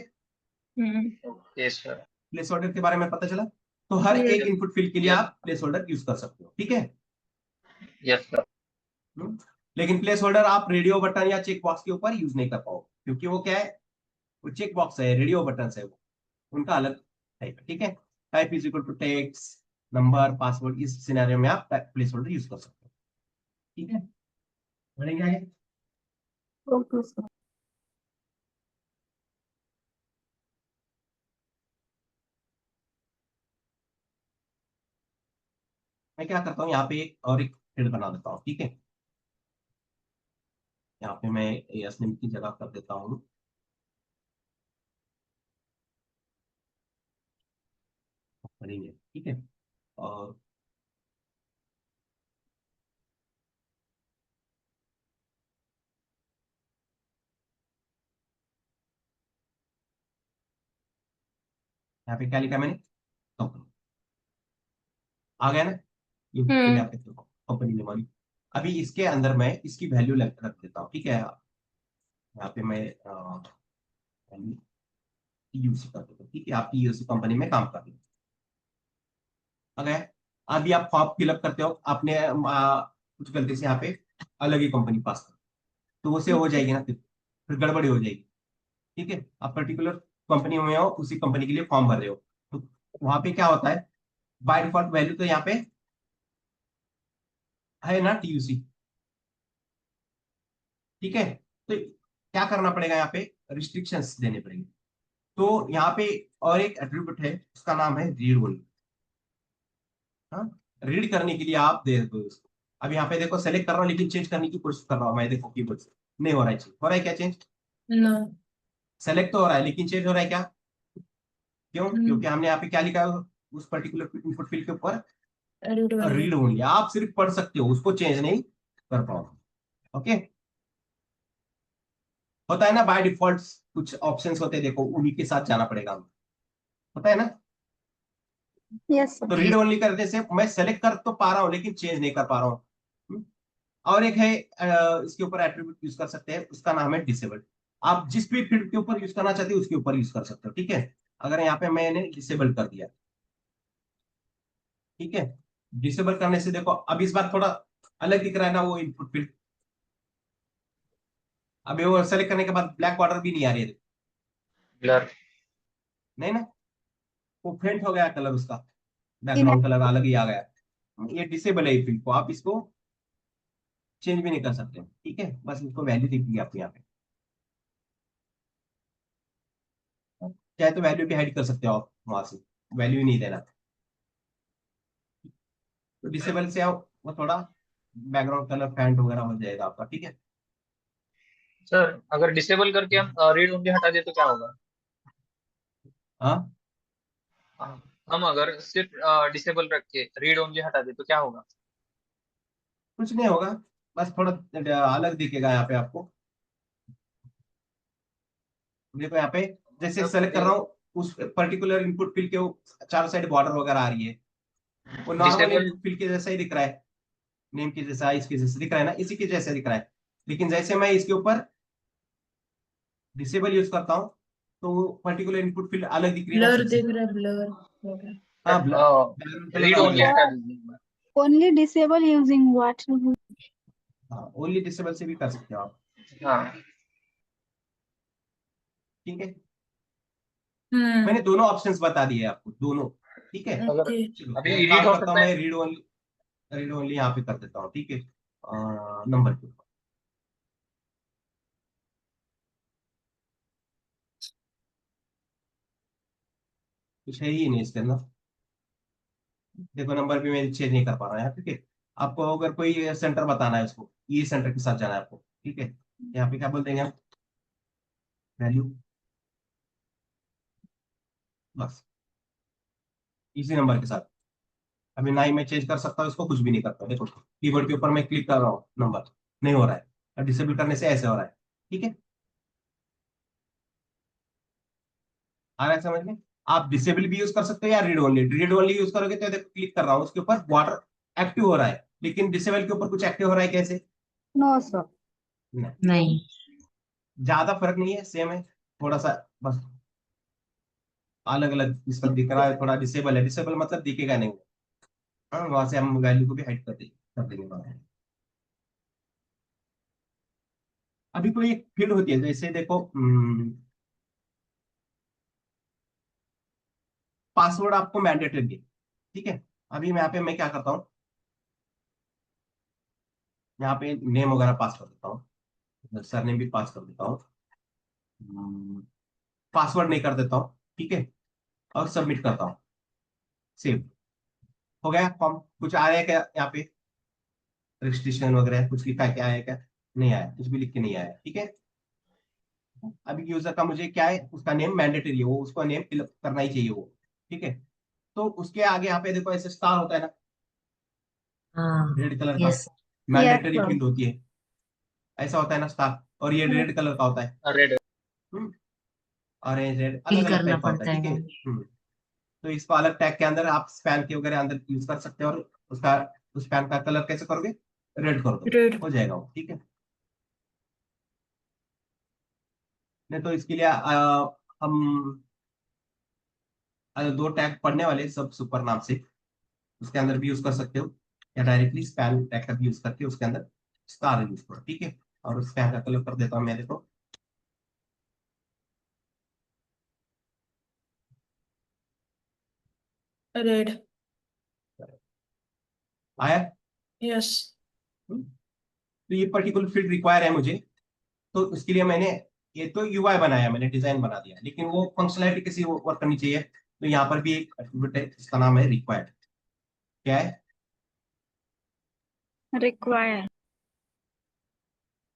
ओके सर। प्लेस होल्डर के बारे में पता चला। तो हर एक इनपुट फील्ड के लिए Yes. आप प्लेस होल्डर यूज कर सकते हो। ठीक है, यस सर। लेकिन प्लेस होल्डर आप रेडियो बटन या चेक बॉक्स के ऊपर यूज नहीं कर पाओगे, क्योंकि वो क्या है, वो चेक बॉक्स है, रेडियो बटन है, वो उनका अलग टाइप है। ठीक है, type is equal to text number password, इस सिनेरियो में आप प्लेस होल्डर यूज कर सकते हो। ठीक है, बढ़ेंगे आगे। Okay sir. मैं क्या करता हूँ, यहाँ पे और एक फील्ड बना देता हूँ। ठीक है, यहाँ पे मैं यस नेम की जगह कर देता हूँ बढ़ेंगे। ठीक है, और यहाँ पे क्या लिखा मैंने, कंपनी आ गया ना, ये फील्ड यहाँ पे कंपनी नेम वाली। अभी इसके अंदर मैं इसकी वैल्यू रख देता हूँ। ठीक है, यहाँ पे मैं यूसी कर देता हूँ। ठीक है, आप यूसी कंपनी में काम कर रहे हो। अगर अभी आप फॉर्म फिलअप करते हो, आपने कुछ गलती से यहाँ पे अलग ही कंपनी पास कर, तो वो से हो जाएगी ना, फिर गड़बड़ी हो जाएगी। ठीक है, आप पर्टिकुलर कंपनी में हो, उसी कंपनी के लिए फॉर्म भर रहे हो, तो वहां पे क्या होता है, बाय डिफॉल्ट वैल्यू तो यहाँ पे है ना टीयूसी। ठीक है, तो क्या करना पड़ेगा, यहाँ पे रिस्ट्रिक्शंस देने पड़ेंगे। तो यहाँ पे और एक एट्रीब्यूट है, उसका नाम है रीड ओनली। हाँ, रीड करने के लिए आप दे दो उसको। अब यहाँ पे देखो सेलेक्ट कर रहा हूँ, लेकिन चेंज करने की कोशिश कर रहा हूँ मैं, देखो कीबोर्ड से नहीं हो रहा है चेंज। हो रहा है क्या चेंज, नो सेलेक्ट तो हो रहा है लेकिन चेंज हो रहा है क्या, क्यों, क्योंकि हमने यहाँ पे क्या लिखा है उस पर्टिकुलर इनपुट फील्ड के ऊपर, रीड ओनली। Read only. आप सिर्फ पढ़ सकते हो, उसको चेंज नहीं कर पाओगे। ओके, होता है ना बाय डिफॉल्ट कुछ ऑप्शंस होते हैं, देखो उन्हीं के साथ जाना पड़ेगा हमें, होता है ना। यस तो सर। रीड ओनली करने से मैं सेलेक्ट कर तो पा रहा हूँ लेकिन चेंज नहीं कर पा रहा हूँ। और एक है इसके ऊपर एट्रीब्यूट यूज कर सकते हैं, उसका नाम है डिसेबल। आप जिस भी फील्ड के ऊपर यूज करना चाहते हो उसके ऊपर यूज कर सकते हो। ठीक है, अगर यहाँ पे मैंने डिसेबल कर दिया, ठीक है, डिसेबल करने से देखो अब इस बार थोड़ा अलग दिख रहा है ना वो इनपुट फील्ड। अब वो सेलेक्ट करने के बाद ब्लैक बॉर्डर भी नहीं आ रही है, ब्लर। नहीं ना, वो फेंट हो गया कलर, उसका बैकग्राउंड कलर अलग ही आ गया। ये डिसेबल है फील्ड को, आप इसको चेंज भी नहीं कर सकते। ठीक है, बस इसको वैल्यू दिखेगी आपको यहाँ पे, चाहे तो वैल्यू भी हाइड कर सकते हो आप वहां से, वैल्यू ही नहीं देना। तो डिसेबल से आप वो थोड़ा बैकग्राउंड कलर फेंट वगैरह हो जाएगा आपका। ठीक है, सर अगर डिसेबल करके हम रीड ओनली हटा दे तो क्या होगा? हाँ, हाँ, हम अगर सिर्फ डिसेबल रख के रीड ओनली हटा दे तो क्या होगा? कुछ नहीं होगा, बस थोड़ा अलग दिखेगा यहाँ पे आपको। देखो यहाँ पे जैसे सेलेक्ट कर रहा हूँ, उस पर्टिकुलर इनपुट फील्ड के चारों साइड बॉर्डर वगैरह आ रही है, वो नॉर्मल डिसेबल। इनपुट फील्ड के जैसा ही दिख रहा है, नेम के जैसा, इसके जैसा दिख रहा है ना, इसी के जैसा दिख रहा है। लेकिन जैसे मैं इसके ऊपर डिसेबल यूज करता हूँ तो पर्टिकुलर इनपुट फील्ड अलग दिख रही है ना ब्लर सबसे। दिख रहा है, ब्लर हो गया। हाँ, बैकग्राउंड कलर रीड अलग ओनली है। हटा दीजिए। Only disable using what? हाँ, ओनली डिसेबल से भी कर सकते हो आप। हाँ ठीक है, मैंने दोनों ऑप्शंस बता दिए आपको, दोनों। ठीक है, अगर ओके। चलो अभी मैं एक रीड काम हो करता हूँ, सकता है। मैं रीड ओनली यहाँ पे कर देता हूँ। ठीक है, नंबर के ऊपर कुछ है ही नहीं इसके अंदर। देखो नंबर भी मैं चेंज नहीं कर पा रहा है। ठीक है, आपको अगर कोई सेंटर बताना है उसको, ये सेंटर के साथ जाना है आपको। ठीक है, यहाँ पे क्या बोल देंगे हम, वैल्यू, बस इसी नंबर के साथ। अभी ना ही मैं चेंज कर सकता हूँ इसको, कुछ भी नहीं करता। देखो कीबोर्ड के ऊपर मैं क्लिक कर रहा हूँ, नंबर नहीं हो रहा है, और डिसेबल करने से ऐसे हो रहा है, ठीक है, आ रहा है समझ में? आप डिसेबल भी यूज कर सकते हो या रीड ओनली यूज करोगे तो देखो क्लिक कर रहा हूँ उसके ऊपर वाटर एक्टिव हो रहा है, लेकिन डिसेबल के ऊपर कुछ एक्टिव हो रहा है कैसे? No, sir. नहीं, नहीं। ज्यादा फर्क नहीं है, सेम है, थोड़ा सा बस अलग अलग इसका दिख रहा है, थोड़ा डिसेबल है, डिसेबल मतलब दिखेगा नहीं। हाँ, वहां से हम वैल्यू को भी हाइड कर देंगे वहां। अभी कोई एक फील्ड होती है जैसे देखो पासवर्ड आपको मैंडेटरी है, ठीक है। अभी मैं यहाँ पे मैं क्या करता हूँ, यहाँ पे नेम वगैरह पास कर देता हूँ, सरनेम भी पास कर देता हूँ, पासवर्ड नहीं कर देता हूँ, ठीक है, और सबमिट करता हूँ, सेव हो गया फॉर्म। कुछ आया है क्या यहाँ पे? रजिस्ट्रेशन वगैरह कुछ लिखा है क्या, आया क्या? नहीं आया, कुछ भी लिख के नहीं आया, ठीक है। अभी यूजर का मुझे क्या है, उसका नेम मैंडेटरी है, वो उसका नेम फिलअप करना ही चाहिए वो, ठीक है। तो उसके आगे यहाँ पे देखो ऐसे स्टार होता है ना, हाँ। रेड कलर का, yes. Yes, mandatory sir. Field होती है, ऐसा होता है ना स्टार, और ये रेड कलर का होता है, रेड। ऑरेंज रेड अलग फिल अलग करना टाइप का होता है, पड़ता ठीक है। है। तो इसको अलग टैग के अंदर आप स्पैन के वगैरह अंदर यूज कर सकते हो, और उसका उस स्पैन का कलर कैसे करोगे? रेड कर दो, रेड। हो जाएगा वो, ठीक है। नहीं तो इसके लिए हम दो टैग पढ़ने वाले सब सुपर नाम से, उसके अंदर भी यूज कर सकते हो, या डायरेक्टली स्पैन टैग का यूज करके उसके अंदर स्टार यूज करो, ठीक है। और उस स्पैन का कलर कर देता हूँ मैं, देखो रेड। आया। यस। तो ये पर्टिकुलर फील्ड रिक्वायर है मुझे, तो उसके लिए मैंने ये तो यूआई बनाया, मैंने डिजाइन बना दिया, लेकिन वो फंक्शनैलिटी किसी वर्क करनी चाहिए, तो यहाँ पर भी एक एट्रीब्यूट है, इसका नाम है रिक्वायर्ड। क्या है? Require.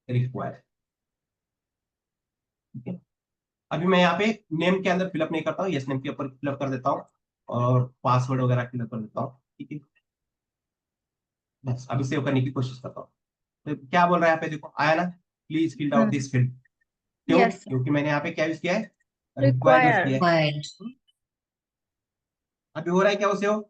रिक्वायर्ड, ठीक है। अभी मैं यहाँ पे नेम के अंदर फिलअप नहीं करता हूँ, यस नेम के ऊपर फिलअप कर देता हूँ, और पासवर्ड वगैरह फिलअप कर देता हूँ, ठीक है। बस अभी सेव करने की कोशिश करता हूँ। तो क्या बोल रहा है यहाँ पे, देखो आया ना, please fill out this field. क्यों? Yes, sir. क्योंकि मैंने यहाँ पे क्या यूज किया है? रिक्वायर्ड यूज किया Require. है। Required. अभी हो रहा है क्या वो सेव?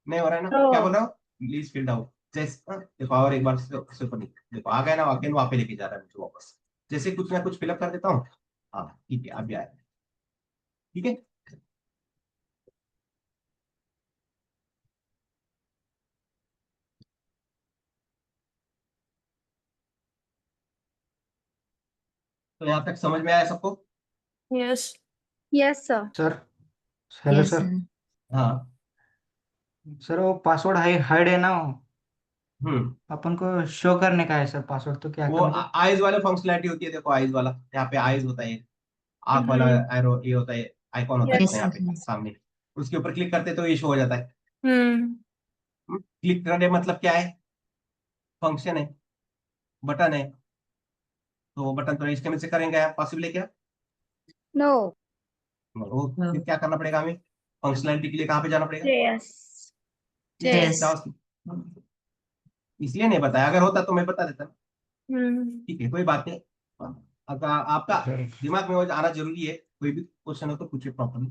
नहीं हो रहा है ना, क्या बोल No. रहा हूँ? प्लीज फिल आउट जैसे देखो, और एक बार से ऊपर देखो आ गया ना, वाकई वहां पे लेके जा रहा है मुझे वापस, जैसे कुछ ना कुछ फिलअप कर देता हूँ। हाँ ठीक है, अभी आया, ठीक है। तो यहाँ तक समझ में आया सबको? Yes. Yes, sir. Sir hello Yes, sir. sir. हाँ। सर वो पासवर्ड हाइड है ना, हम्म। अपन को शो करने का है सर पासवर्ड, तो क्या वो करने का? आइज वाले फंक्शनैलिटी होती है, देखो आइज वाला, यहाँ पे आइज होता है, आंख वाला हम्म। एरो ये होता है, आइकॉन होता है Yes, अपना Yes, यहाँ sir. पे Yes. सामने, उसके ऊपर क्लिक करते तो ये शो हो जाता है। हम्म। क्लिक करने मतलब क्या है? फंक्शन है, बटन है, तो वो बटन तो इसके में से करेंगे, पॉसिबल है क्या? No. वो फिर No. क्या करना पड़ेगा हमें? फंक्शनैलिटी के लिए कहाँ पे जाना पड़ेगा? Yes. इसमें Yes. Yes. जाओ, इसलिए नहीं बताया, अगर होता तो मैं बता देता ना। हम्म। ठीक है, कोई बात नहीं। अगर आपका सर दिमाग में वो आना जरूरी है, कोई भी क्वेश्चन हो तो पूछिए प्रॉपर्ली,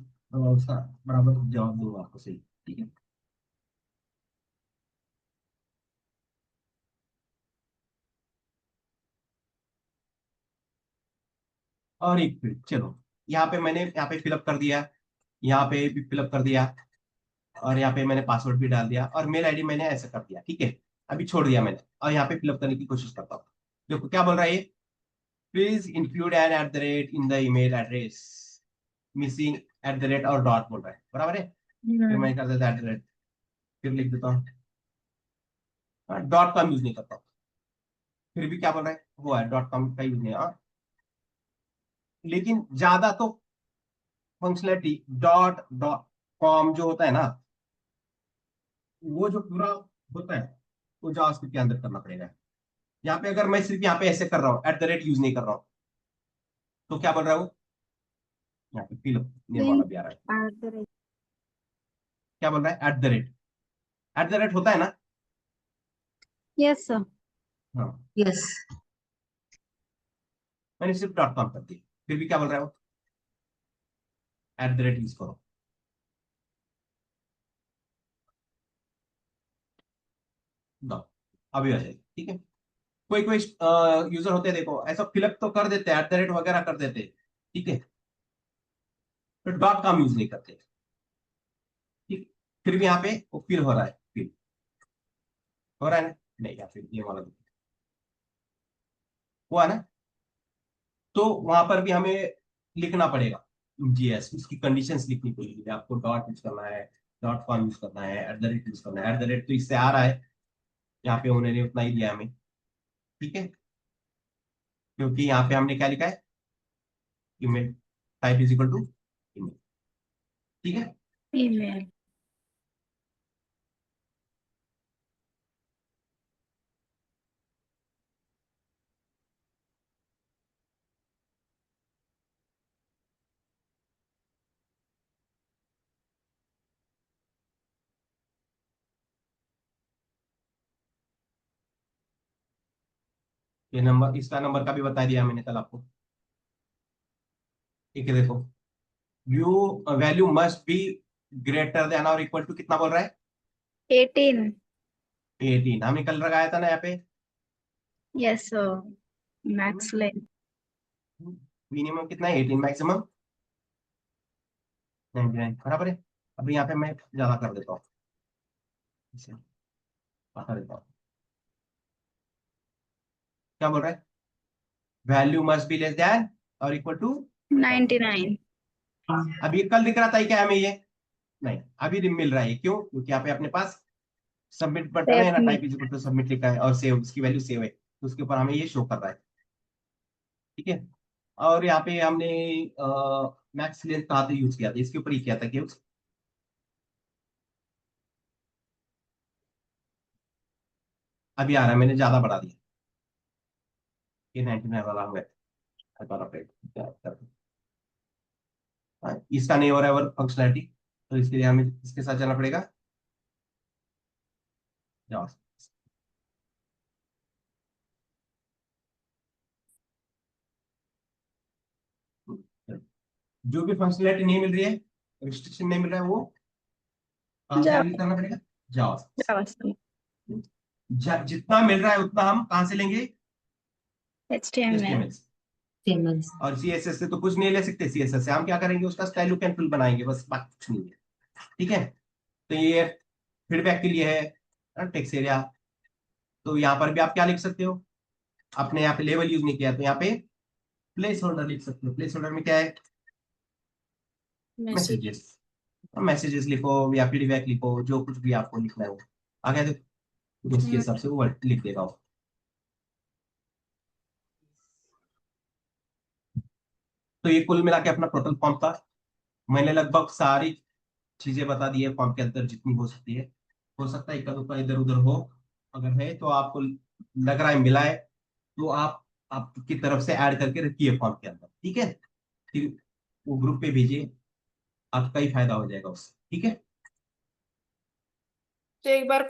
उसका बराबर जवाब दूंगा आपको सही, ठीक है। और एक फिर चलो, यहाँ पे मैंने यहाँ पे फिलअप कर दिया, यहाँ पे भी फिलअप कर दिया, और यहाँ पे मैंने पासवर्ड भी डाल दिया, और मेल आईडी मैंने ऐसा कर दिया, ठीक है। अभी छोड़ दिया मैंने, और यहाँ पे फिलअप करने की कोशिश करता हूँ। देखो क्या बोल रहा है ये, please include an at the rate in the email address, missing at the rate और डॉट बोल रहा है, बराबर है। फिर मैं कर देता एट द रेट, फिर लिख देता हूँ, डॉट कॉम यूज नहीं करता हूँ, फिर भी क्या बोल रहा है, वो है डॉट कॉम का यूज नहीं है, लेकिन ज्यादा तो फंक्शनलिटी डॉट डॉट कॉम जो होता है ना, वो जो पूरा होता है वो जावास्क्रिप्ट के अंदर करना पड़ेगा। यहाँ पे अगर मैं सिर्फ यहाँ पे ऐसे कर रहा हूँ, एट द रेट यूज नहीं कर रहा हूँ, तो क्या बोल रहा है वो, यहाँ पे फिल नेम वाला Link भी आ रहा है, at the rate. क्या बोल रहा है, eight the rate, eight the rate होता है ना, Yes, sir. हाँ यस। मैंने सिर्फ डॉट कॉम कर दिया, फिर भी क्या बोल रहा है वो, @ यूज करो। दो, अभी आ जाएगी, ठीक है। कोई कोई यूजर होते हैं, देखो ऐसा फिलअप तो कर देते हैं, @ वगैरह कर देते हैं, ठीक है, तो डॉट कॉम यूज नहीं करते, ठीक। फिर भी यहाँ पे वो फिल हो रहा है, फिल हो रहा है ना, नहीं या फिर ये वाला हुआ ना, तो वहां पर भी हमें लिखना पड़ेगा जीएस, उसकी कंडीशंस लिखनी पड़ेगी, आपको डॉट यूज करना है, डॉट कॉम यूज करना है, @ यूज करना है, @ तो इससे आ रहा है, यहाँ पे उन्होंने उतना ही दिया हमें, ठीक है, क्योंकि यहाँ पे हमने क्या लिखा है, email type is equal to email, ठीक है। email. ये नंबर, इसका नंबर का भी बता दिया मैंने कल आपको, ठीक है। देखो view value must be greater than और इक्वल टू कितना बोल रहा है, 18. 18, हमने कल लगाया था ना यहाँ पे, Yes, sir. Max length. Minimum कितना है 18, मैक्सिमम 99, बराबर है। अभी यहाँ पे मैं ज्यादा कर देता हूँ, इसे बता देता हूँ, क्या बोल रहा है, value must be less than और इक्वल टू 99. अभी कल दिख रहा था क्या हमें ये, नहीं अभी मिल रहा है, क्यों, क्योंकि यहाँ पे अपने पास सबमिट बटन है ना, Save type me. Is equal to submit लिखा है, और सेव, उसकी वैल्यू सेव है, तो उसके ऊपर हमें ये शो कर रहा है, ठीक है। और यहाँ पे हमने मैक्स लेंथ कहाँ पे यूज किया था, इसके ऊपर ही किया था कि अभी आ रहा है, मैंने ज्यादा बढ़ा दिया, ये 99 वाला हो गया, इसका नहीं हो रहा है और फंक्शनैलिटी, तो इसके लिए हमें इसके साथ चलना पड़ेगा, जाओ। जो भी फंक्शनैलिटी नहीं मिल रही है, रिस्ट्रिक्शन नहीं मिल रहा है, वो कहाँ से Java. आगे करना पड़ेगा, जाओ। Java, sir. जितना मिल रहा है उतना हम कहाँ से लेंगे, HTML. HTML से। फेमस। और CSS से तो कुछ नहीं ले सकते, CSS से हम क्या करेंगे, उसका स्टाइल लुक एंड फील बनाएंगे, बस बात कुछ नहीं है, ठीक है। तो ये फीडबैक के लिए है टेक्स्ट एरिया, तो यहाँ पर भी आप क्या लिख सकते हो, आपने यहाँ पे लेवल यूज नहीं किया तो यहाँ पे प्लेस होल्डर लिख सकते हो, प्लेस होल्डर में क्या है, मैसेजेस, मैसेजेस लिखो या फीडबैक लिखो, जो कुछ भी आपको लिखना है वो आगे तो उसके हिसाब से वो लिख देगा वो। तो ये कुल मिला के अपना टोटल फॉर्म था, मैंने लगभग सारी चीजें बता दी है फॉर्म के अंदर जितनी हो सकती है, हो सकता है इक्का इधर उधर हो, अगर है तो आपको लग रहा है मिला है, तो आप आपकी तरफ से ऐड करके रखिए फॉर्म के अंदर, ठीक है, फिर वो ग्रुप पे भेजिए, आपका ही फायदा हो जाएगा उससे, ठीक है। तो एक बार